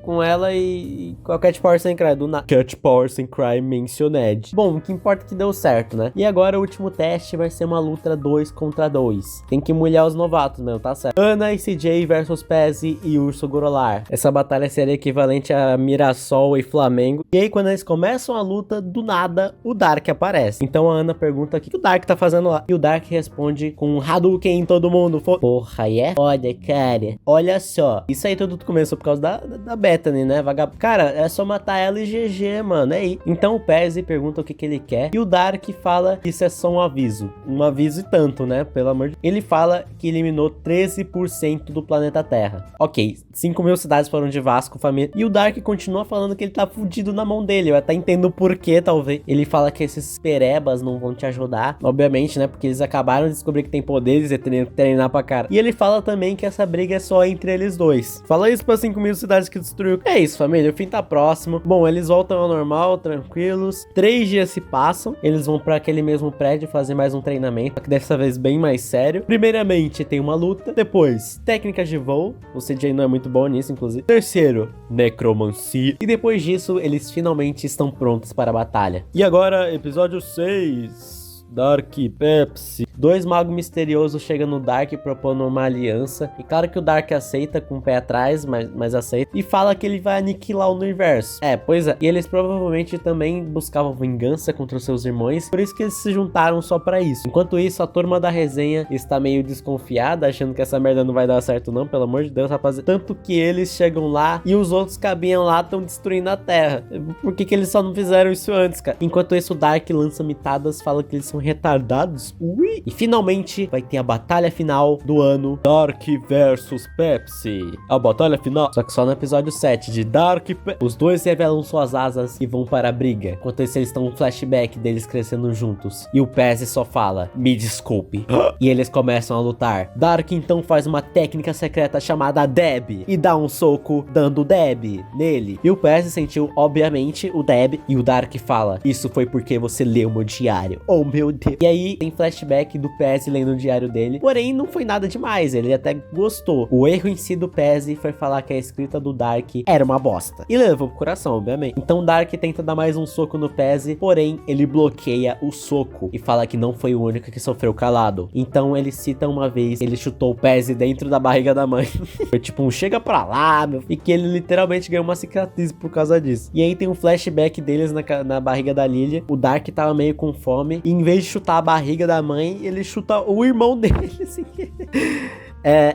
com ela e com a Cat Power Sem Cry. Cat Power Sem Cry mentioned. Bom, o que importa é que deu certo, né? E agora o último teste vai ser uma luta 2 contra 2. Tem que molhar os novatos, meu, tá certo. Ana e CJ versus Pezzy e Urso Grolar. Essa batalha seria equivalente a Mirassol e Flamengo. E aí, quando eles começam a luta, do nada, o Dark aparece. Então a Ana pergunta o que o Dark tá fazendo lá. E o Dark responde com um Hadouken em todo mundo. Porra, e é foda, cara. Olha só. Isso aí tudo começou por causa da Bethany, né? Cara, é só matar ela e GG, mano. É aí. Então o Pezzy pergunta o que ele quer. E o Dark fala que isso é só um aviso. Um aviso e tanto, né? Pelo amor de Deus. Ele fala que eliminou 13% do planeta Terra. Ok, 5.000 cidades foram de Vasco, família. E o Dark continua falando que ele tá fudido na mão dele. Eu até entendo o porquê, talvez. Ele fala que esses perebas não vão te ajudar. Obviamente, né? Porque eles acabaram de descobrir que tem poderes e treinar pra cara. E ele fala também que essa briga é só entre eles dois. Fala isso pra 5.000 cidades que destruiu. É isso, família. O fim tá próximo. Bom, eles voltam ao normal, tranquilos. 3 dias se passam. Eles vão pra aquele mesmo prédio fazer mais um treinamento, só que dessa vez bem mais sério. Primeiramente, tem uma luta. Depois, técnicas de voo. O CJ não é muito bom nisso, inclusive. Terceiro, necromancia. E depois disso, eles finalmente estão prontos para a batalha. E agora, episódio 6. Dark Pepsi. 2 magos misteriosos chegam no Dark propondo uma aliança. E claro que o Dark aceita com o pé atrás, mas aceita. E fala que ele vai aniquilar o universo. Pois é. E eles provavelmente também buscavam vingança contra os seus irmãos. Por isso que eles se juntaram só pra isso. Enquanto isso, a turma da resenha está meio desconfiada, achando que essa merda não vai dar certo não. Pelo amor de Deus, rapaziada. Tanto que eles chegam lá e os outros caminham lá estão destruindo a Terra. Por que eles só não fizeram isso antes, cara? Enquanto isso, o Dark lança mitadas, fala que eles são retardados. Ui! E finalmente vai ter a batalha final do ano. Dark versus Pepsi. A batalha final. Só que só no episódio 7 de Dark Pepsi. Os dois revelam suas asas e vão para a briga. Enquanto isso, eles estão um flashback deles crescendo juntos. E o Pezzy só fala, me desculpe. E eles começam a lutar. Dark então faz uma técnica secreta chamada Deb. E dá um soco dando Deb nele. E o Pezzy sentiu, obviamente, o Deb. E o Dark fala, isso foi porque você leu meu diário. Oh, meu Deus. E aí tem flashback do Pezzy lendo o diário dele. Porém, não foi nada demais. Ele até gostou. O erro em si do Pezzy foi falar que a escrita do Dark era uma bosta. E levou pro coração, obviamente. Então Dark tenta dar mais um soco no Pezzy. Porém, ele bloqueia o soco. E fala que não foi o único que sofreu calado. Então ele cita uma vez. Ele chutou o Pezzy dentro da barriga da mãe. Foi tipo um chega pra lá, meu. E que ele literalmente ganhou uma cicatriz por causa disso. E aí tem um flashback deles na barriga da Lilia. O Dark tava meio com fome. E em vez de chutar a barriga da mãe, ele chuta o irmão dele, assim.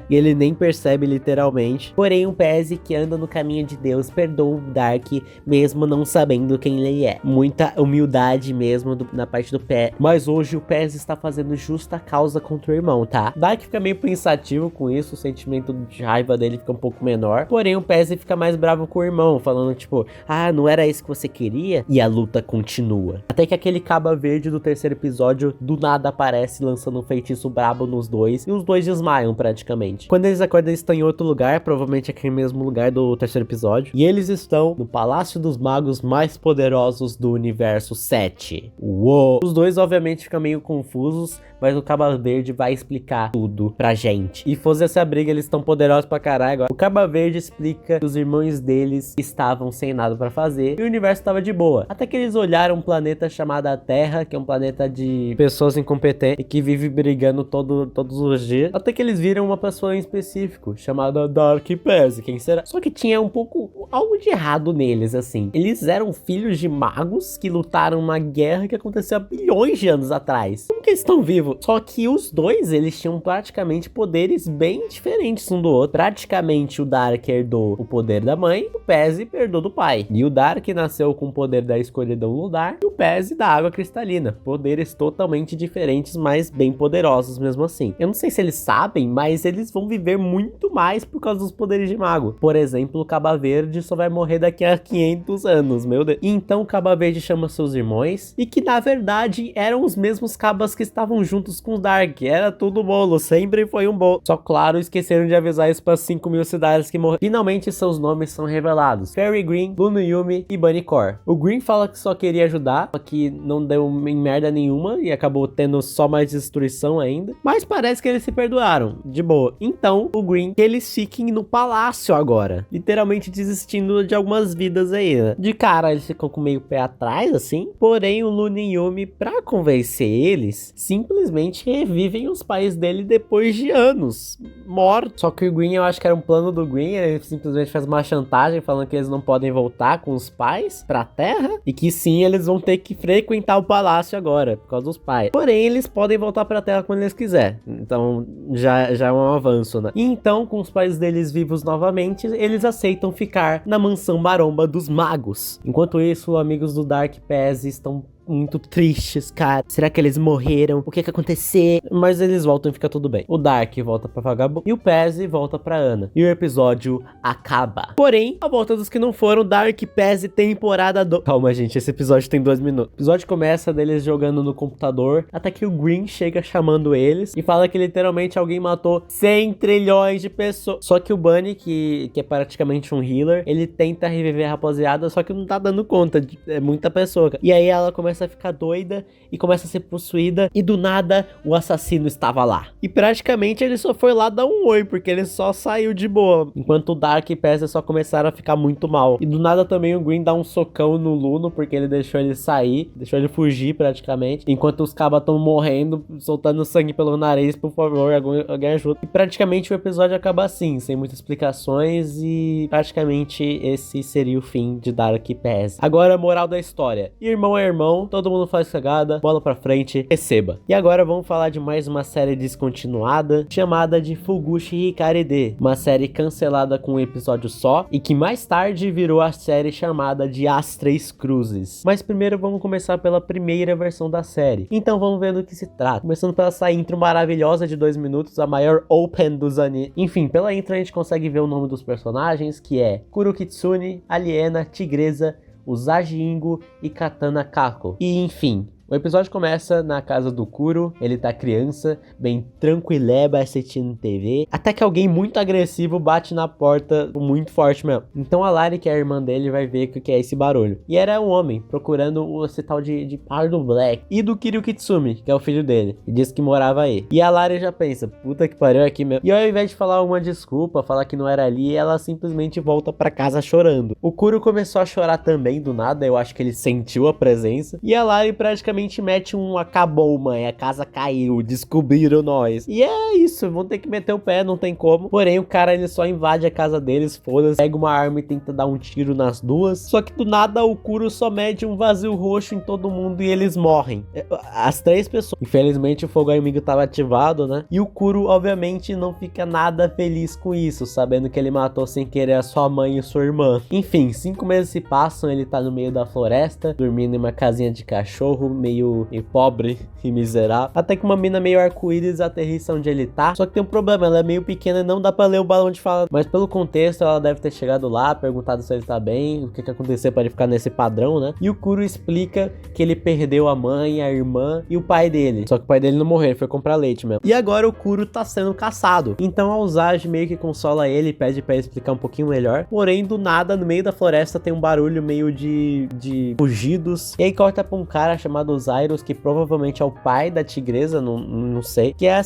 E ele nem percebe literalmente. Porém, o Pezzy que anda no caminho de Deus perdoa o Dark, mesmo não sabendo quem ele é. Muita humildade mesmo na parte do pé. Mas hoje o Pezzy está fazendo justa causa contra o irmão, tá? Dark fica meio pensativo com isso, o sentimento de raiva dele fica um pouco menor. Porém, o Pezzy fica mais bravo com o irmão, falando tipo, não era isso que você queria? E a luta continua. Até que aquele Caba Verde do terceiro episódio do nada aparece lançando um feitiço brabo nos dois. E os dois desmaiam praticamente. Quando eles acordam, eles estão em outro lugar, provavelmente aquele mesmo lugar do terceiro episódio. E eles estão no Palácio dos Magos mais poderosos do universo 7. Uou! Os dois obviamente ficam meio confusos, mas o Caba Verde vai explicar tudo pra gente. E fosse essa briga, eles estão poderosos pra caralho. O Caba Verde explica que os irmãos deles estavam sem nada pra fazer e o universo estava de boa. Até que eles olharam um planeta chamado Terra, que é um planeta de pessoas incompetentes e que vive brigando todos os dias. Até que eles viram escolheram uma pessoa em específico, chamada Dark Pez. Quem será? Só que tinha um pouco algo de errado neles, assim. Eles eram filhos de magos que lutaram uma guerra que aconteceu há bilhões de anos atrás. Como que eles estão vivos? Só que os dois, eles tinham praticamente poderes bem diferentes um do outro. Praticamente o Dark herdou o poder da mãe, o Pez herdou do pai. E o Dark nasceu com o poder da escuridão lunar e o Pez da água cristalina. Poderes totalmente diferentes, mas bem poderosos mesmo assim. Eu não sei se eles sabem, mas eles vão viver muito mais por causa dos poderes de mago. Por exemplo, o Caba Verde só vai morrer daqui a 500 anos, meu Deus. E então o Caba Verde chama seus irmãos e que na verdade eram os mesmos cabas que estavam juntos com o Dark. Era tudo bolo, sempre foi um bolo. Só claro, esqueceram de avisar isso para 5.000 cidades que morreram. Finalmente seus nomes são revelados: Fairy Green, Lunayumi e Bunny Core. O Green fala que só queria ajudar, só que não deu em merda nenhuma e acabou tendo só mais destruição ainda. Mas parece que eles se perdoaram, de boa. Então o Green, que eles fiquem no palácio agora, literalmente desistindo de algumas vidas aí, né? De cara eles ficam com meio pé atrás assim, porém o Lunayumi, pra convencer eles, simplesmente revivem os pais dele depois de anos mortos. Só que o Green, eu acho que era um plano do Green, ele simplesmente faz uma chantagem falando que eles não podem voltar com os pais pra terra e que sim, eles vão ter que frequentar o palácio agora por causa dos pais. Porém, eles podem voltar pra terra quando eles quiserem. Então já é um avanço, né? E então, com os pais deles vivos novamente, eles aceitam ficar na mansão maromba dos magos. Enquanto isso, amigos do Dark Pez estão muito tristes, cara. Será que eles morreram? O que aconteceu? Mas eles voltam e fica tudo bem. O Dark volta pra Vagabundo e o Pez volta pra Ana. E o episódio acaba. Porém, a volta dos que não foram, Dark Pez temporada 2. Calma, gente, esse episódio tem 2 minutos. O episódio começa deles jogando no computador, até que o Green chega chamando eles e fala que literalmente alguém matou 100 trilhões de pessoas. Só que o Bunny, que é praticamente um healer, ele tenta reviver a rapaziada, só que não tá dando conta. É muita pessoa, cara. E aí ela começa a ficar doida e começa a ser possuída e do nada o assassino estava lá. E praticamente ele só foi lá dar um oi, porque ele só saiu de boa. Enquanto o Dark e Pez só começaram a ficar muito mal. E do nada também o Green dá um socão no Luno, porque ele deixou ele sair, deixou ele fugir praticamente. Enquanto os cabas estão morrendo, soltando sangue pelo nariz, por favor, alguém ajuda. E praticamente o episódio acaba assim, sem muitas explicações e praticamente esse seria o fim de Dark e Pez. Agora a moral da história: irmão é irmão, todo mundo faz cagada, bola pra frente, receba. E agora vamos falar de mais uma série descontinuada, chamada de Fugushi Hikarede, uma série cancelada com um episódio só, e que mais tarde virou a série chamada de As Três Cruzes. Mas primeiro vamos começar pela primeira versão da série. Então vamos ver do que se trata. Começando pela essa intro maravilhosa de 2 minutos, a maior open dos animes. Enfim, pela intro a gente consegue ver o nome dos personagens, que é Kuro Kitsune, Aliena, Tigresa, Usagi Ingo e Katana Kako. E enfim, o episódio começa na casa do Kuro, ele tá criança, bem tranquileba assistindo TV, até que alguém muito agressivo bate na porta, muito forte mesmo. Então a Lari, que é a irmã dele, vai ver o que é esse barulho. E era um homem, procurando esse tal de Pardo Black, e do Kiryu Kitsumi, que é o filho dele, e disse que morava aí. E a Lari já pensa, puta que pariu aqui mesmo. E ao invés de falar uma desculpa, falar que não era ali, ela simplesmente volta pra casa chorando. O Kuro começou a chorar também do nada, eu acho que ele sentiu a presença, e a Lari praticamente mete um acabou, mãe, a casa caiu, descobriram nós. E é isso, vão ter que meter o pé, não tem como. Porém, o cara, ele só invade a casa deles, foda-se, pega uma arma e tenta dar um tiro nas duas. Só que do nada, o Kuro só mete um vazio roxo em todo mundo e eles morrem. As 3 pessoas. Infelizmente, o fogo amigo tava ativado, né? E o Kuro, obviamente, não fica nada feliz com isso, sabendo que ele matou sem querer a sua mãe e sua irmã. Enfim, 5 meses se passam, ele tá no meio da floresta, dormindo em uma casinha de cachorro, meio pobre e miserável. Até que uma mina meio arco-íris aterrissa onde ele tá. Só que tem um problema, ela é meio pequena e não dá pra ler o balão de fala. Mas pelo contexto, ela deve ter chegado lá, perguntado se ele tá bem, o que aconteceu pra ele ficar nesse padrão, né? E o Kuro explica que ele perdeu a mãe, a irmã e o pai dele. Só que o pai dele não morreu, ele foi comprar leite mesmo. E agora o Kuro tá sendo caçado. Então a Usagi meio que consola ele e pede pra ele explicar um pouquinho melhor. Porém, do nada, no meio da floresta tem um barulho meio de fugidos. E aí corta pra um cara chamado chamado Zairos, que provavelmente é o pai da tigresa, não sei. Que é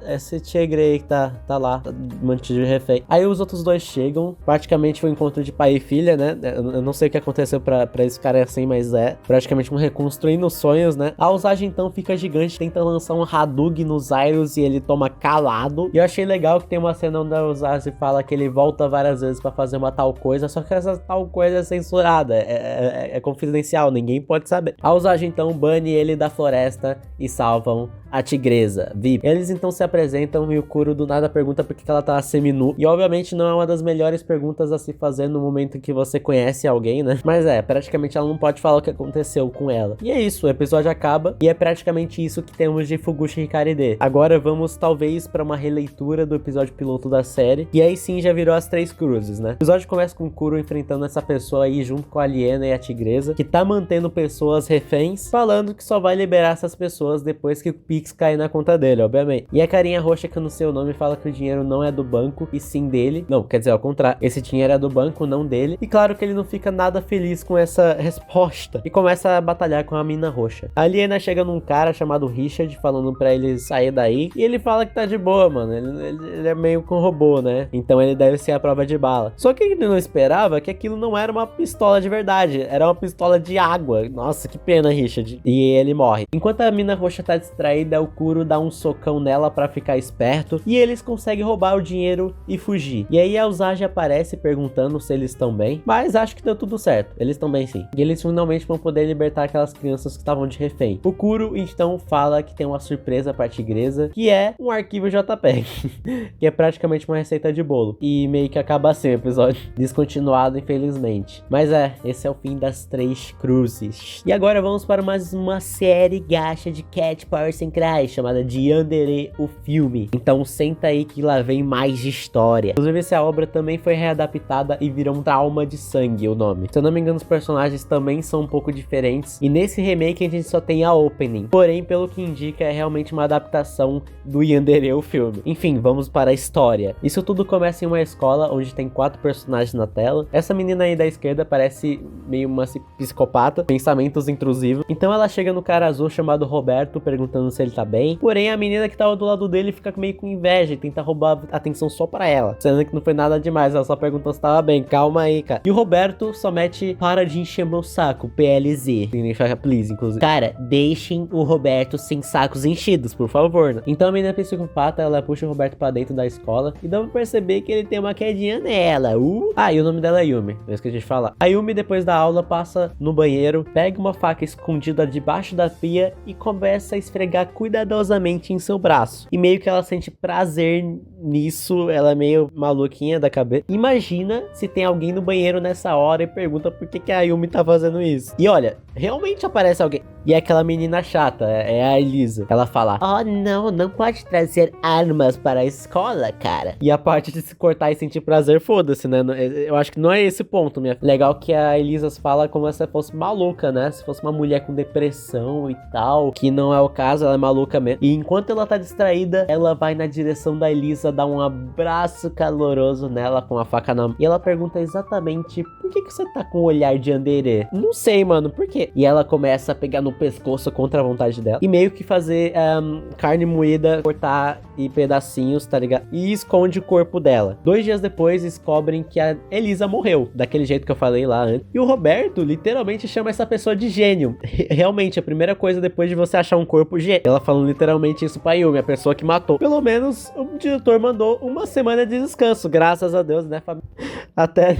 esse tigre aí que tá lá, mantido de refém. Aí os outros dois chegam, praticamente foi um encontro de pai e filha, né? Eu não sei o que aconteceu pra esse cara assim, mas é praticamente um reconstruindo sonhos, né? A Usagi então fica gigante, tenta lançar um Hadouken no Zairos e ele toma calado. E eu achei legal que tem uma cena onde a Usagi fala que ele volta várias vezes pra fazer uma tal coisa, só que essa tal coisa é censurada, é confidencial, ninguém pode saber. A Usagi então bane ele da floresta e salvam a tigresa, VIP. Eles então se apresentam e o Kuro do nada pergunta por que ela tá seminu. E obviamente não é uma das melhores perguntas a se fazer no momento em que você conhece alguém, né? Mas praticamente ela não pode falar o que aconteceu com ela. E é isso, o episódio acaba e é praticamente isso que temos de Fugushi Hikaride. Agora vamos talvez pra uma releitura do episódio piloto da série. E aí sim já virou as 3 cruzes, né? O episódio começa com o Kuro enfrentando essa pessoa aí junto com a Aliena e a tigresa, que tá mantendo pessoas reféns, falando que só vai liberar essas pessoas depois que o Pix cair na conta dele, obviamente. E a carinha roxa, que eu não sei o nome, fala que o dinheiro não é do banco e sim dele. Não, quer dizer, ao contrário, esse dinheiro é do banco, não dele. E claro que ele não fica nada feliz com essa resposta e começa a batalhar com a mina roxa. A Aliena chega num cara chamado Richard, falando pra ele sair daí, e ele fala que tá de boa, mano. Ele é meio com robô, né? Então ele deve ser a prova de bala. Só que ele não esperava que aquilo não era uma pistola de verdade, era uma pistola de água. Nossa, que pena, Richard. E ele morre. Enquanto a mina roxa tá distraída, o Kuro dá um socão nela pra ficar esperto, e eles conseguem roubar o dinheiro e fugir. E aí a Usagi aparece perguntando se eles estão bem, mas acho que deu tudo certo. Eles estão bem sim. E eles finalmente vão poder libertar aquelas crianças que estavam de refém. O Kuro então fala que tem uma surpresa pra tigresa, que é um arquivo JPEG, que é praticamente uma receita de bolo. E meio que acaba assim o episódio. Descontinuado, infelizmente. Mas esse é o fim das 3 cruzes. E agora vamos para mais uma série gacha de Cat Power Cry, chamada de Yandere, o filme. Então senta aí que lá vem mais história. Inclusive essa obra também foi readaptada e virou um Trauma de Sangue, o nome. Se eu não me engano, os personagens também são um pouco diferentes. E nesse remake a gente só tem a opening. Porém, pelo que indica, é realmente uma adaptação do Yandere, o filme. Enfim, vamos para a história. Isso tudo começa em uma escola onde tem 4 personagens na tela. Essa menina aí da esquerda parece meio uma psicopata, pensamentos intrusivos. Então ela chega no cara azul chamado Roberto, perguntando se ele tá bem. Porém, a menina que tava do lado dele fica meio com inveja e tenta roubar a atenção só pra ela. Sendo que não foi nada demais, ela só perguntou se tava bem. Calma aí, cara. E o Roberto só mete para de encher meu saco, PLZ. Significa please, inclusive. Cara, deixem o Roberto sem sacos enchidos, por favor, né? Então a menina psicopata, ela puxa o Roberto pra dentro da escola e dá pra perceber que ele tem uma quedinha nela. Ah, e o nome dela é Yumi. Eu esqueci de falar. A Yumi, depois da aula, passa no banheiro, pega uma faca escondida debaixo da pia e começa a esfregar cuidadosamente em seu braço. E meio que ela sente prazer nisso, ela é meio maluquinha da cabeça. Imagina se tem alguém no banheiro nessa hora e pergunta por que a Yumi tá fazendo isso. E olha, realmente aparece alguém. E é aquela menina chata, é a Elisa. Ela fala, oh não pode trazer armas para a escola, cara. E a parte de se cortar e sentir prazer, foda-se, né? Eu acho que não é esse ponto, minha. Legal que a Elisa fala como se fosse maluca, né? Se fosse uma mulher com depressão e tal, que não é o caso, ela é maluca mesmo. E enquanto ela tá distraída, ela vai na direção da Elisa, dá um abraço caloroso nela com a faca na mão. E ela pergunta exatamente, por que você tá com o olhar de Yandere? Não sei, mano, por quê? E ela começa a pegar no pescoço contra a vontade dela. E meio que fazer carne moída, cortar em pedacinhos, tá ligado? E esconde o corpo dela. 2 dias depois, descobrem que a Elisa morreu, daquele jeito que eu falei lá antes. E o Roberto, literalmente, chama essa pessoa de gênio. Realmente, a primeira coisa depois de você achar um corpo gênio. Ela falando literalmente isso pra Yumi, a pessoa que matou. Pelo menos, o diretor mandou uma semana de descanso, graças a Deus, né, família? Até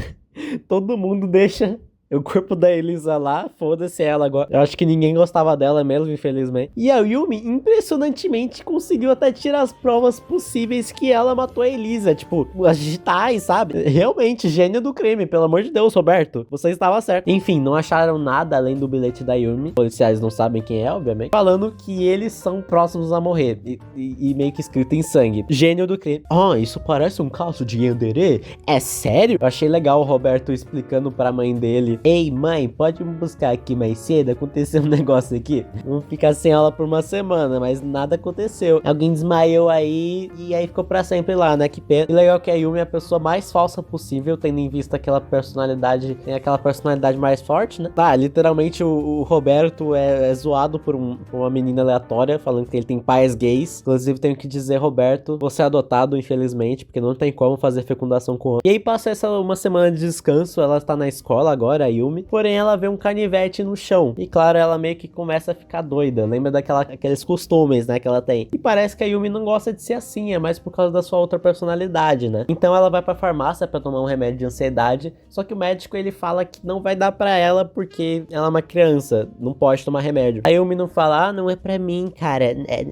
todo mundo deixa o corpo da Elisa lá, foda-se ela agora. Eu acho que ninguém gostava dela mesmo, infelizmente. E a Yumi, impressionantemente, conseguiu até tirar as provas possíveis que ela matou a Elisa. Tipo, as digitais, sabe? Realmente, gênio do crime, pelo amor de Deus, Roberto. Você estava certo. Enfim, não acharam nada além do bilhete da Yumi. Os policiais não sabem quem é, obviamente. Falando que eles são próximos a morrer. E meio que escrito em sangue. Gênio do crime. Oh, isso parece um caso de Yandere? É sério? Eu achei legal o Roberto explicando pra mãe dele ei mãe, pode me buscar aqui mais cedo? Aconteceu um negócio aqui. Vamos ficar sem aula por uma semana, mas nada aconteceu. Alguém desmaiou aí e aí ficou pra sempre lá, né? Que pena. E legal que a Yumi é a pessoa mais falsa possível, tendo em vista aquela personalidade, tem aquela personalidade mais forte, né? Tá, literalmente o Roberto é zoado por uma menina aleatória, falando que ele tem pais gays. Inclusive tenho que dizer, Roberto, você é adotado, infelizmente, porque não tem como fazer fecundação com homem. E aí passa uma semana de descanso, ela tá na escola agora, a Yumi, porém ela vê um canivete no chão. E claro, ela meio que começa a ficar doida, lembra daqueles costumes, né, que ela tem. E parece que a Yumi não gosta de ser assim, é mais por causa da sua outra personalidade, né? Então ela vai pra farmácia pra tomar um remédio de ansiedade, só que o médico ele fala que não vai dar pra ela porque ela é uma criança, não pode tomar remédio. A Yumi não fala, ah, não é pra mim, cara,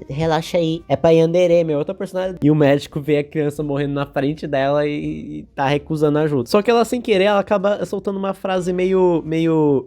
relaxa aí, é pra Yandere, minha outra personalidade. E o médico vê a criança morrendo na frente dela e tá recusando ajuda. Só que ela, sem querer, ela acaba soltando uma frase meio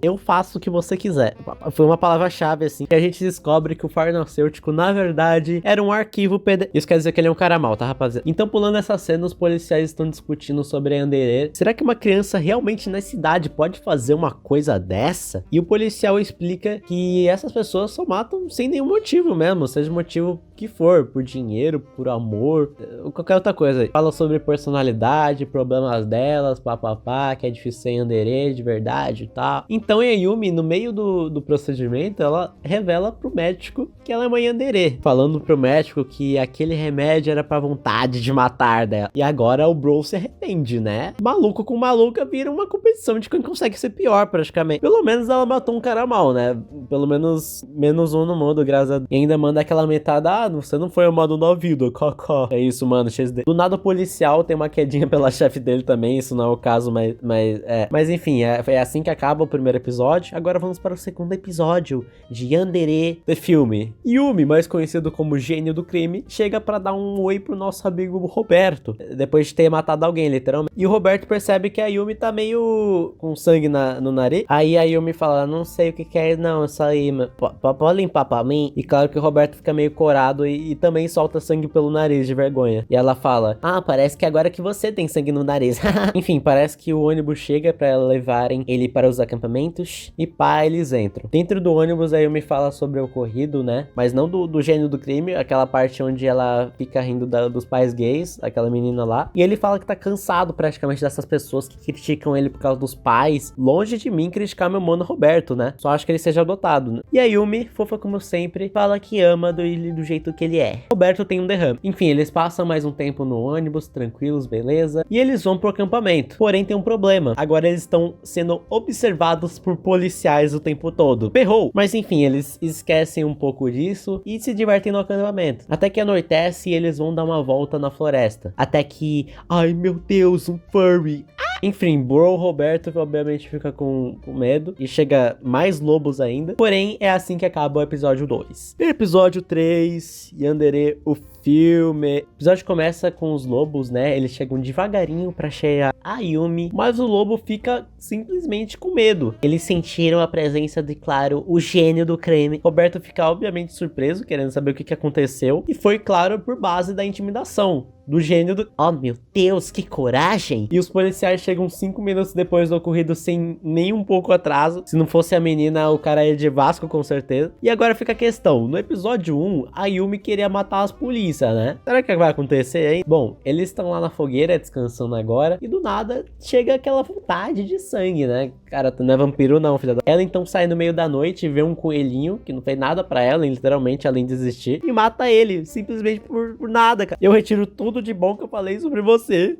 eu faço o que você quiser. Foi uma palavra-chave, assim, que a gente descobre que o farmacêutico, na verdade, era um arquivo PDF. Isso quer dizer que ele é um cara mau, tá, rapaziada? Então, pulando essa cena, os policiais estão discutindo sobre a Yandere. Será que uma criança realmente nessa idade pode fazer uma coisa dessa? E o policial explica que essas pessoas só matam sem nenhum motivo mesmo, seja o motivo que for, por dinheiro, por amor, qualquer outra coisa. Fala sobre personalidade, problemas delas, papapá, que é difícil ser Yandere de verdade e tal. Então a Yumi, no meio do procedimento, ela revela pro médico que ela é uma Yandere, falando pro médico que aquele remédio era pra vontade de matar dela. E agora o Bro se arrepende, né? Maluco com maluca vira uma competição de quem consegue ser pior, praticamente. Pelo menos ela matou um cara mal, né? Pelo menos menos um no mundo, graças a Deus. E ainda manda aquela metada, ah, você não foi amado na vida, cocó. É isso, mano, XD. Do nada o policial tem uma quedinha pela chefe dele também, isso não é o caso, mas enfim, é assim que acaba o primeiro episódio. Agora vamos para o segundo episódio de Yandere, The Filme. Yumi, mais conhecido como gênio do crime, chega pra dar um oi pro nosso amigo Roberto, depois de ter matado alguém, literalmente. E o Roberto percebe que a Yumi tá meio com sangue no nariz. Aí a Yumi fala, não sei o que é não, isso aí, pode limpar pra mim? E claro que o Roberto fica meio corado e também solta sangue pelo nariz de vergonha. E ela fala, ah, parece que agora que você tem sangue no nariz. Enfim, parece que o ônibus chega pra levarem ele para os acampamentos e pá, eles entram. Dentro do ônibus a Yumi fala sobre o ocorrido, né? Mas não do gênio do crime, aquela parte onde ela fica rindo dos pais gays, aquela menina lá. E ele fala que tá cansado praticamente dessas pessoas que criticam ele por causa dos pais. Longe de mim criticar meu mano Roberto, né? Só acho que ele seja adotado, né? E a Yumi, fofa como sempre, fala que ama do jeito que ele é. Roberto tem um derrame. Enfim, eles passam mais um tempo no ônibus, tranquilos, beleza. E eles vão pro acampamento. Porém, tem um problema. Agora eles estão sendo observados por policiais o tempo todo. Ferrou! Mas enfim, eles esquecem um pouco disso e se divertem no acampamento. Até que anoitece e eles vão dar uma volta na floresta. Até que... ai meu Deus, um furry! Enfim, Bro Roberto obviamente fica com medo e chega mais lobos ainda. Porém, é assim que acaba o episódio 2. Episódio 3, Yandere, o filme. O episódio começa com os lobos, né? Eles chegam devagarinho pra chegar a Yumi, mas o lobo fica simplesmente com medo. Eles sentiram a presença de, claro, o gênio do crime. Roberto fica obviamente surpreso, querendo saber o que aconteceu. E foi, claro, por base da intimidação do gênio do... oh, meu Deus, que coragem! E os policiais chegam 5 minutos depois do ocorrido sem nem um pouco atraso. Se não fosse a menina, o cara ia de Vasco, com certeza. E agora fica a questão. No episódio 1, a Yumi queria matar as polícias, né? Será que vai acontecer, hein? Bom, eles estão lá na fogueira, descansando agora. E do nada, chega aquela vontade de sangue, né? Cara, tu não é vampiro não, filha da... Ela então sai no meio da noite e vê um coelhinho, que não fez nada pra ela, literalmente, além de existir. E mata ele, simplesmente por nada, cara. Eu retiro tudo de bom que eu falei sobre você.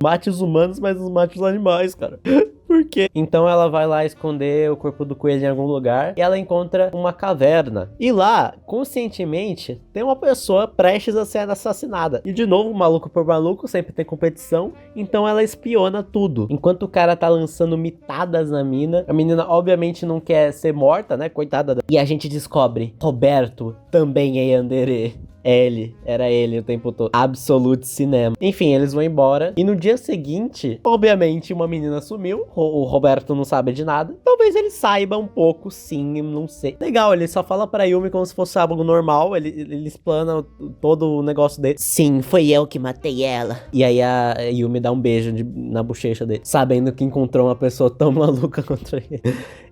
Mate os humanos, mas não mate os animais, cara. Por quê? Então ela vai lá esconder o corpo do coelho em algum lugar e ela encontra uma caverna. E lá, conscientemente, tem uma pessoa prestes a ser assassinada. E de novo, maluco por maluco, sempre tem competição. Então ela espiona tudo. Enquanto o cara tá lançando mitadas na mina, a menina obviamente não quer ser morta, né? Coitada. E a gente descobre, Roberto também é Yandere. Era ele o tempo todo. Absolute Cinema. Enfim, eles vão embora. E no dia seguinte, obviamente, uma menina sumiu. O Roberto não sabe de nada. Talvez ele saiba um pouco, sim, não sei. Legal, ele só fala pra Yumi como se fosse algo normal. Ele explana todo o negócio dele. Sim, foi eu que matei ela. E aí a Yumi dá um beijo na bochecha dele, sabendo que encontrou uma pessoa tão maluca contra ele.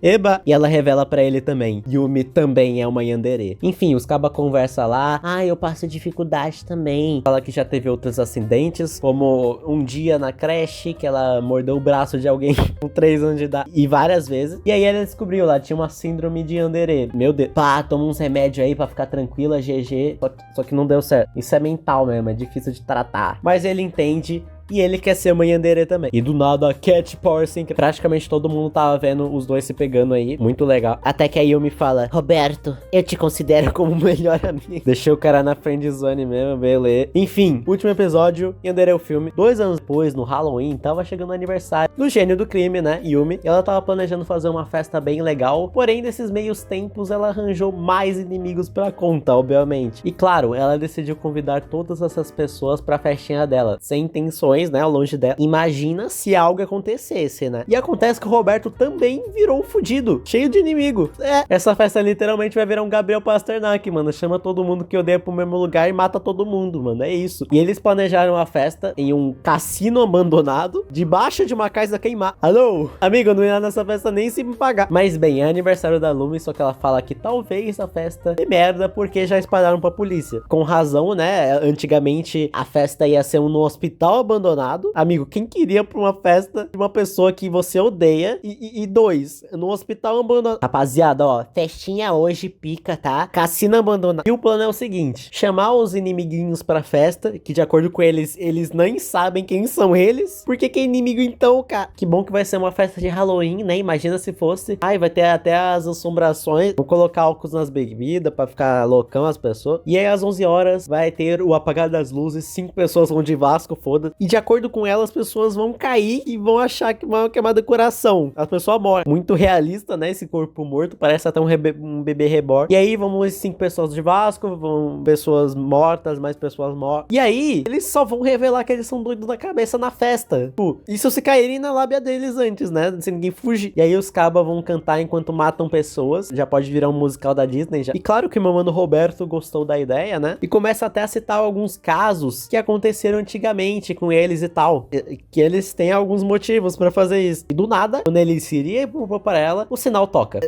Eba! E ela revela pra ele também. Yumi também é uma yandere. Enfim, os cabas conversam lá. Eu passo dificuldade também. Fala que já teve outros acidentes, como um dia na creche, que ela mordeu o braço de alguém com 3 anos de idade. E várias vezes. E aí ela descobriu lá, tinha uma síndrome de yandere. Meu Deus. Pá, toma uns remédios aí pra ficar tranquila, GG. Só que não deu certo. Isso é mental mesmo, é difícil de tratar. Mas ele entende. E ele quer ser uma yandere também. E do nada, a Cat Power Sync. Praticamente todo mundo tava vendo os dois se pegando aí. Muito legal. Até que a Yumi fala: Roberto, eu te considero como melhor amigo. Deixou o cara na friendzone mesmo, beleza. Enfim, último episódio, yandere é o filme. 2 anos depois, no Halloween, tava chegando o aniversário do gênio do crime, né, Yumi. E ela tava planejando fazer uma festa bem legal. Porém, nesses meios tempos, ela arranjou mais inimigos pra conta, obviamente. E claro, ela decidiu convidar todas essas pessoas pra festinha dela. Sem intenções, né, longe dela. Imagina se algo acontecesse, né? E acontece que o Roberto também virou um fudido, cheio de inimigo. Essa festa literalmente vai virar um Gabriel Pasternak, mano. Chama todo mundo que odeia pro mesmo lugar e mata todo mundo, mano. É isso. E eles planejaram a festa em um cassino abandonado, debaixo de uma casa queimada. Alô? Amigo, eu não ia nessa festa nem se me pagar. Mas bem, é aniversário da Lumi, só que ela fala que talvez a festa é merda porque já espalharam pra polícia. Com razão, né? Antigamente a festa ia ser no hospital abandonado. Amigo, quem queria pra uma festa de uma pessoa que você odeia? E 2, no hospital abandonado. Rapaziada, ó, festinha hoje pica, tá? Cassino abandonado. E o plano é o seguinte: chamar os inimiguinhos pra festa, que de acordo com eles nem sabem quem são eles. Porque que é inimigo então, cara? Que bom que vai ser uma festa de Halloween, né? Imagina se fosse. Vai ter até as assombrações. Vou colocar álcool nas bebidas pra ficar loucão as pessoas. E aí às 11 horas vai ter o apagar das luzes. 5 pessoas vão de Vasco, foda. E de acordo com ela, as pessoas vão cair e vão achar que vai queimar decoração. A pessoa morre. Muito realista, né? Esse corpo morto. Parece até um bebê reborn. E aí, vamos 5 pessoas de Vasco, vão pessoas mortas, mais pessoas mortas. E aí, eles só vão revelar que eles são doidos da cabeça na festa. Tipo, isso se caírem na lábia deles antes, né? Se ninguém fugir. E aí, os cabas vão cantar enquanto matam pessoas. Já pode virar um musical da Disney já. E claro que o meu mano Roberto gostou da ideia, né? E começa até a citar alguns casos que aconteceram antigamente com eles e tal, que eles têm alguns motivos pra fazer isso. E do nada, quando ele se iria para ela, o sinal toca.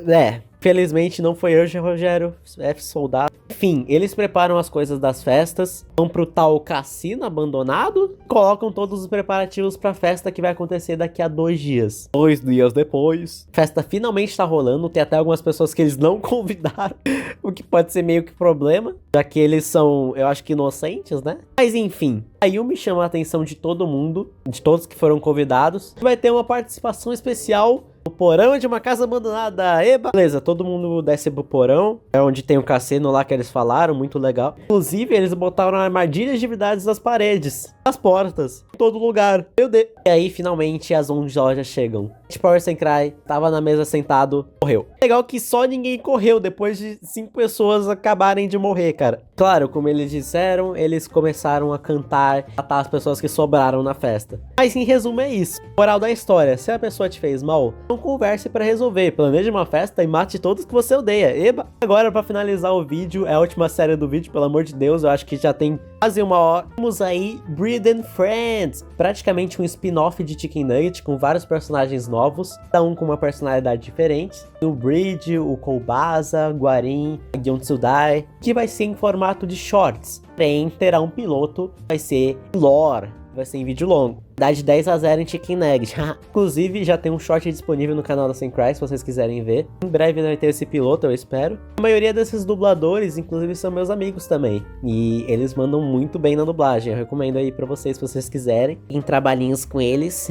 Felizmente não foi hoje, Rogério F. Soldado. Enfim, eles preparam as coisas das festas, vão pro tal cassino abandonado, colocam todos os preparativos pra festa que vai acontecer daqui a 2 dias. 2 dias depois, a festa finalmente tá rolando, tem até algumas pessoas que eles não convidaram, o que pode ser meio que problema, já que eles são, eu acho que inocentes, né? Mas enfim, a Yumi chama a atenção de todo mundo, de todos que foram convidados, vai ter uma participação especial no porão de uma casa abandonada. Eba! Beleza, todo mundo desce pro porão. É onde tem o cassino lá que eles falaram, muito legal. Inclusive, eles botaram armadilhas de verdade nas paredes, nas portas, em todo lugar. Meu Deus! E aí, finalmente, as 11 horas chegam. Power Cry tava na mesa sentado, morreu. Legal que só ninguém correu depois de 5 pessoas acabarem de morrer, cara. Claro, como eles disseram, eles começaram a cantar, matar as pessoas que sobraram na festa. Mas em resumo é isso. Moral da história: se a pessoa te fez mal, não converse pra resolver. Planeje uma festa e mate todos que você odeia. Eba! Agora, pra finalizar o vídeo, é a última série do vídeo, pelo amor de Deus. Eu acho que já tem quase 1 hora. Temos aí Breed and Friends, praticamente um spin-off de Chicken Nugget com vários personagens novos, cada um com uma personalidade diferente. O Breed, o Koubasa, Guarin, Gyeontsudai, que vai ser em formato de shorts. Porém, terá um piloto, vai ser lore, vai ser em vídeo longo. Dá de 10-0 em Chicken Nugget. Inclusive, já tem um short disponível no canal da Sencry, se vocês quiserem ver. Em breve vai ter esse piloto, eu espero. A maioria desses dubladores, inclusive, são meus amigos também. E eles mandam muito bem na dublagem. Eu recomendo aí pra vocês, se vocês quiserem. Em trabalhinhos com eles.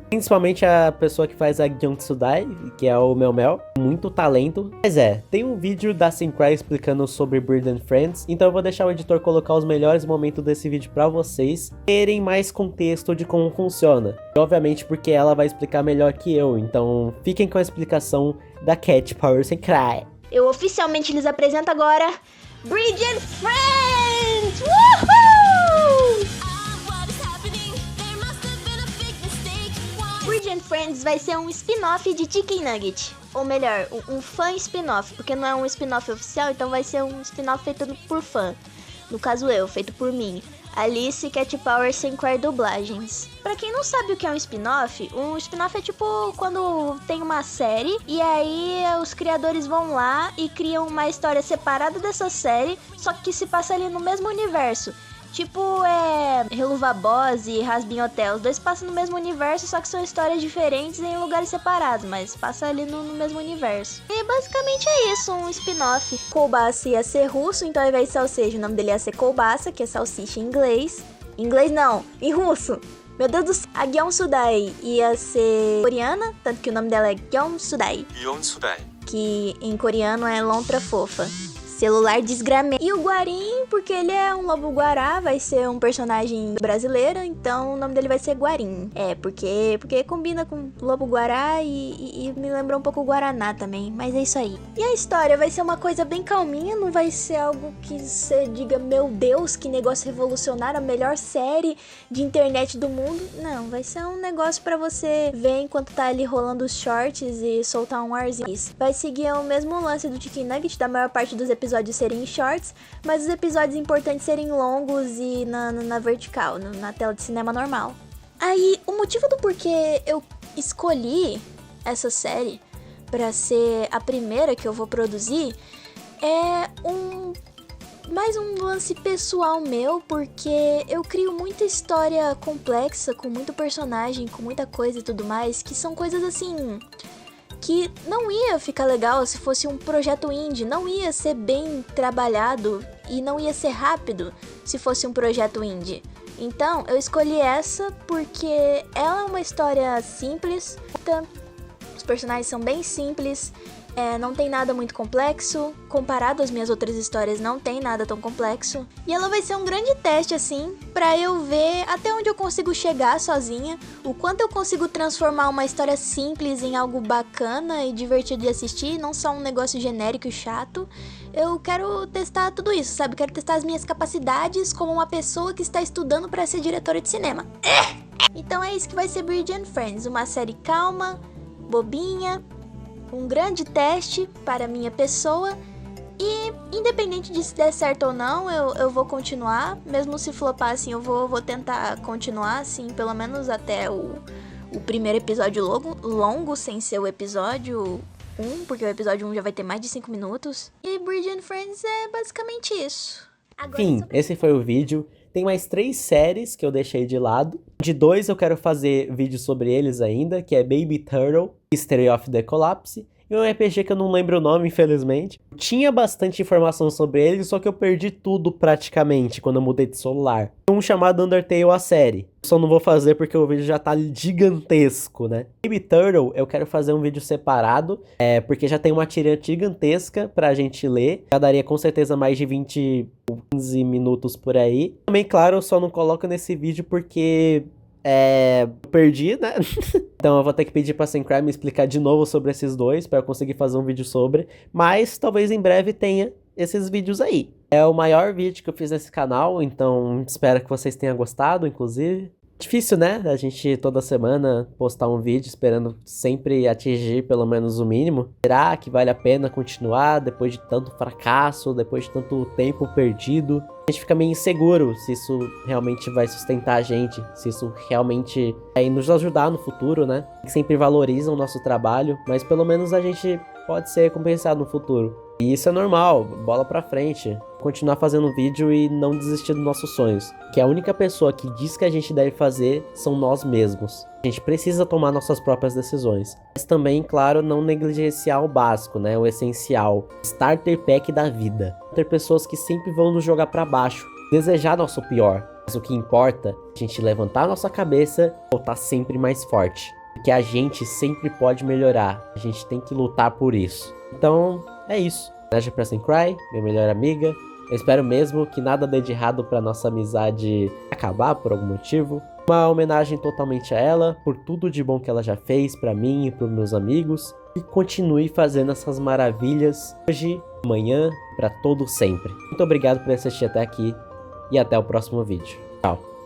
Principalmente a pessoa que faz a Gyeontsudai, que é o Mel. Muito talento. Mas tem um vídeo da Sencry explicando sobre Breed and Friends. Então eu vou deixar o editor colocar os melhores momentos desse vídeo pra vocês terem mais contexto de como funciona. E, obviamente, porque ela vai explicar melhor que eu. Então fiquem com a explicação da Cat Power Cry. Eu oficialmente lhes apresento agora Breed and Friends! Uhul! Bridge and Friends vai ser um spin-off de Chicken Nugget. Ou melhor, um fã spin-off, porque não é um spin-off oficial, então vai ser um spin-off feito por fã. No caso eu, feito por mim. Alice Cat Power sem dublagens. Pra quem não sabe o que é um spin-off é tipo quando tem uma série e aí os criadores vão lá e criam uma história separada dessa série, só que se passa ali no mesmo universo. Tipo, Reluva Boss e Hazbin Hotel. Os dois passam no mesmo universo, só que são histórias diferentes em lugares separados, mas passa ali no mesmo universo. E basicamente é isso, um spin-off. Koubasa ia ser russo, então ao invés de salsicha, o nome dele ia ser Koubasa, que é salsicha em inglês. Em inglês não, em russo. Meu Deus do céu. A Gyeon Sudai ia ser coreana, tanto que o nome dela é Gyeon Sudai. Que em coreano é lontra fofa. Celular desgramei. E o Guarim, porque ele é um lobo-guará, vai ser um personagem brasileiro, então o nome dele vai ser Guarim. Porque combina com lobo-guará e me lembra um pouco o Guaraná também, mas é isso aí. E a história vai ser uma coisa bem calminha, não vai ser algo que você diga, meu Deus, que negócio revolucionário, a melhor série de internet do mundo. Não, vai ser um negócio pra você ver enquanto tá ali rolando os shorts e soltar um arzinho. Vai seguir o mesmo lance do Chicken Nugget, da maior parte dos episódios serem em shorts, mas os episódios importantes serem longos e na vertical, na tela de cinema normal. Aí, o motivo do porquê eu escolhi essa série pra ser a primeira que eu vou produzir é mais um lance pessoal meu, porque eu crio muita história complexa, com muito personagem, com muita coisa e tudo mais, que são coisas assim que não ia ficar legal se fosse um projeto indie, não ia ser bem trabalhado e não ia ser rápido se fosse um projeto indie. Então, eu escolhi essa porque ela é uma história simples, os personagens são bem simples, não tem nada muito complexo, comparado às minhas outras histórias não tem nada tão complexo. E ela vai ser um grande teste, assim, pra eu ver até onde eu consigo chegar sozinha, o quanto eu consigo transformar uma história simples em algo bacana e divertido de assistir, não só um negócio genérico e chato. Eu quero testar tudo isso, sabe? Quero testar as minhas capacidades como uma pessoa que está estudando pra ser diretora de cinema. Então é isso que vai ser Bridge and Friends, uma série calma, bobinha, um grande teste para minha pessoa e independente de se der certo ou não, eu vou continuar, mesmo se flopar assim, eu vou tentar continuar assim, pelo menos até o primeiro episódio longo, sem ser o episódio 1, porque o episódio 1 já vai ter mais de 5 minutos. E Bridge and Friends é basicamente isso. Enfim, esse foi o vídeo. Tem mais 3 séries que eu deixei de lado. De 2 eu quero fazer vídeo sobre eles ainda, que é Baby Turtle, History of the Collapse, e um RPG que eu não lembro o nome, infelizmente. Tinha bastante informação sobre ele, só que eu perdi tudo praticamente quando eu mudei de celular. Um chamado Undertale, a série. Só não vou fazer porque o vídeo já tá gigantesco, né? Baby Turtle, eu quero fazer um vídeo separado, porque já tem uma tirinha gigantesca pra gente ler. Já daria com certeza mais de 20 ou 15 minutos por aí. Também, claro, eu só não coloco nesse vídeo porque perdi, né? Então eu vou ter que pedir pra Sencry me explicar de novo sobre esses dois, pra eu conseguir fazer um vídeo sobre. Mas talvez em breve tenha esses vídeos aí. É o maior vídeo que eu fiz nesse canal, então espero que vocês tenham gostado, inclusive. Difícil, né? A gente toda semana postar um vídeo esperando sempre atingir pelo menos o mínimo. Será que vale a pena continuar depois de tanto fracasso, depois de tanto tempo perdido? A gente fica meio inseguro se isso realmente vai sustentar a gente, se isso realmente vai nos ajudar no futuro, né? Sempre valorizam o nosso trabalho, mas pelo menos a gente pode ser recompensado no futuro. E isso é normal, bola pra frente. Continuar fazendo vídeo e não desistir dos nossos sonhos. Que a única pessoa que diz que a gente deve fazer são nós mesmos. A gente precisa tomar nossas próprias decisões. Mas também, claro, não negligenciar o básico, né? O essencial. Starter pack da vida. Ter pessoas que sempre vão nos jogar pra baixo. Desejar nosso pior. Mas o que importa é a gente levantar a nossa cabeça e voltar sempre mais forte. Porque a gente sempre pode melhorar. A gente tem que lutar por isso. Então, é isso. Homenagem pra Sencry, minha melhor amiga. Eu espero mesmo que nada dê de errado pra nossa amizade acabar por algum motivo. Uma homenagem totalmente a ela, por tudo de bom que ela já fez pra mim e pros meus amigos. E continue fazendo essas maravilhas hoje, amanhã, pra todo sempre. Muito obrigado por assistir até aqui. e até o próximo vídeo. Tchau!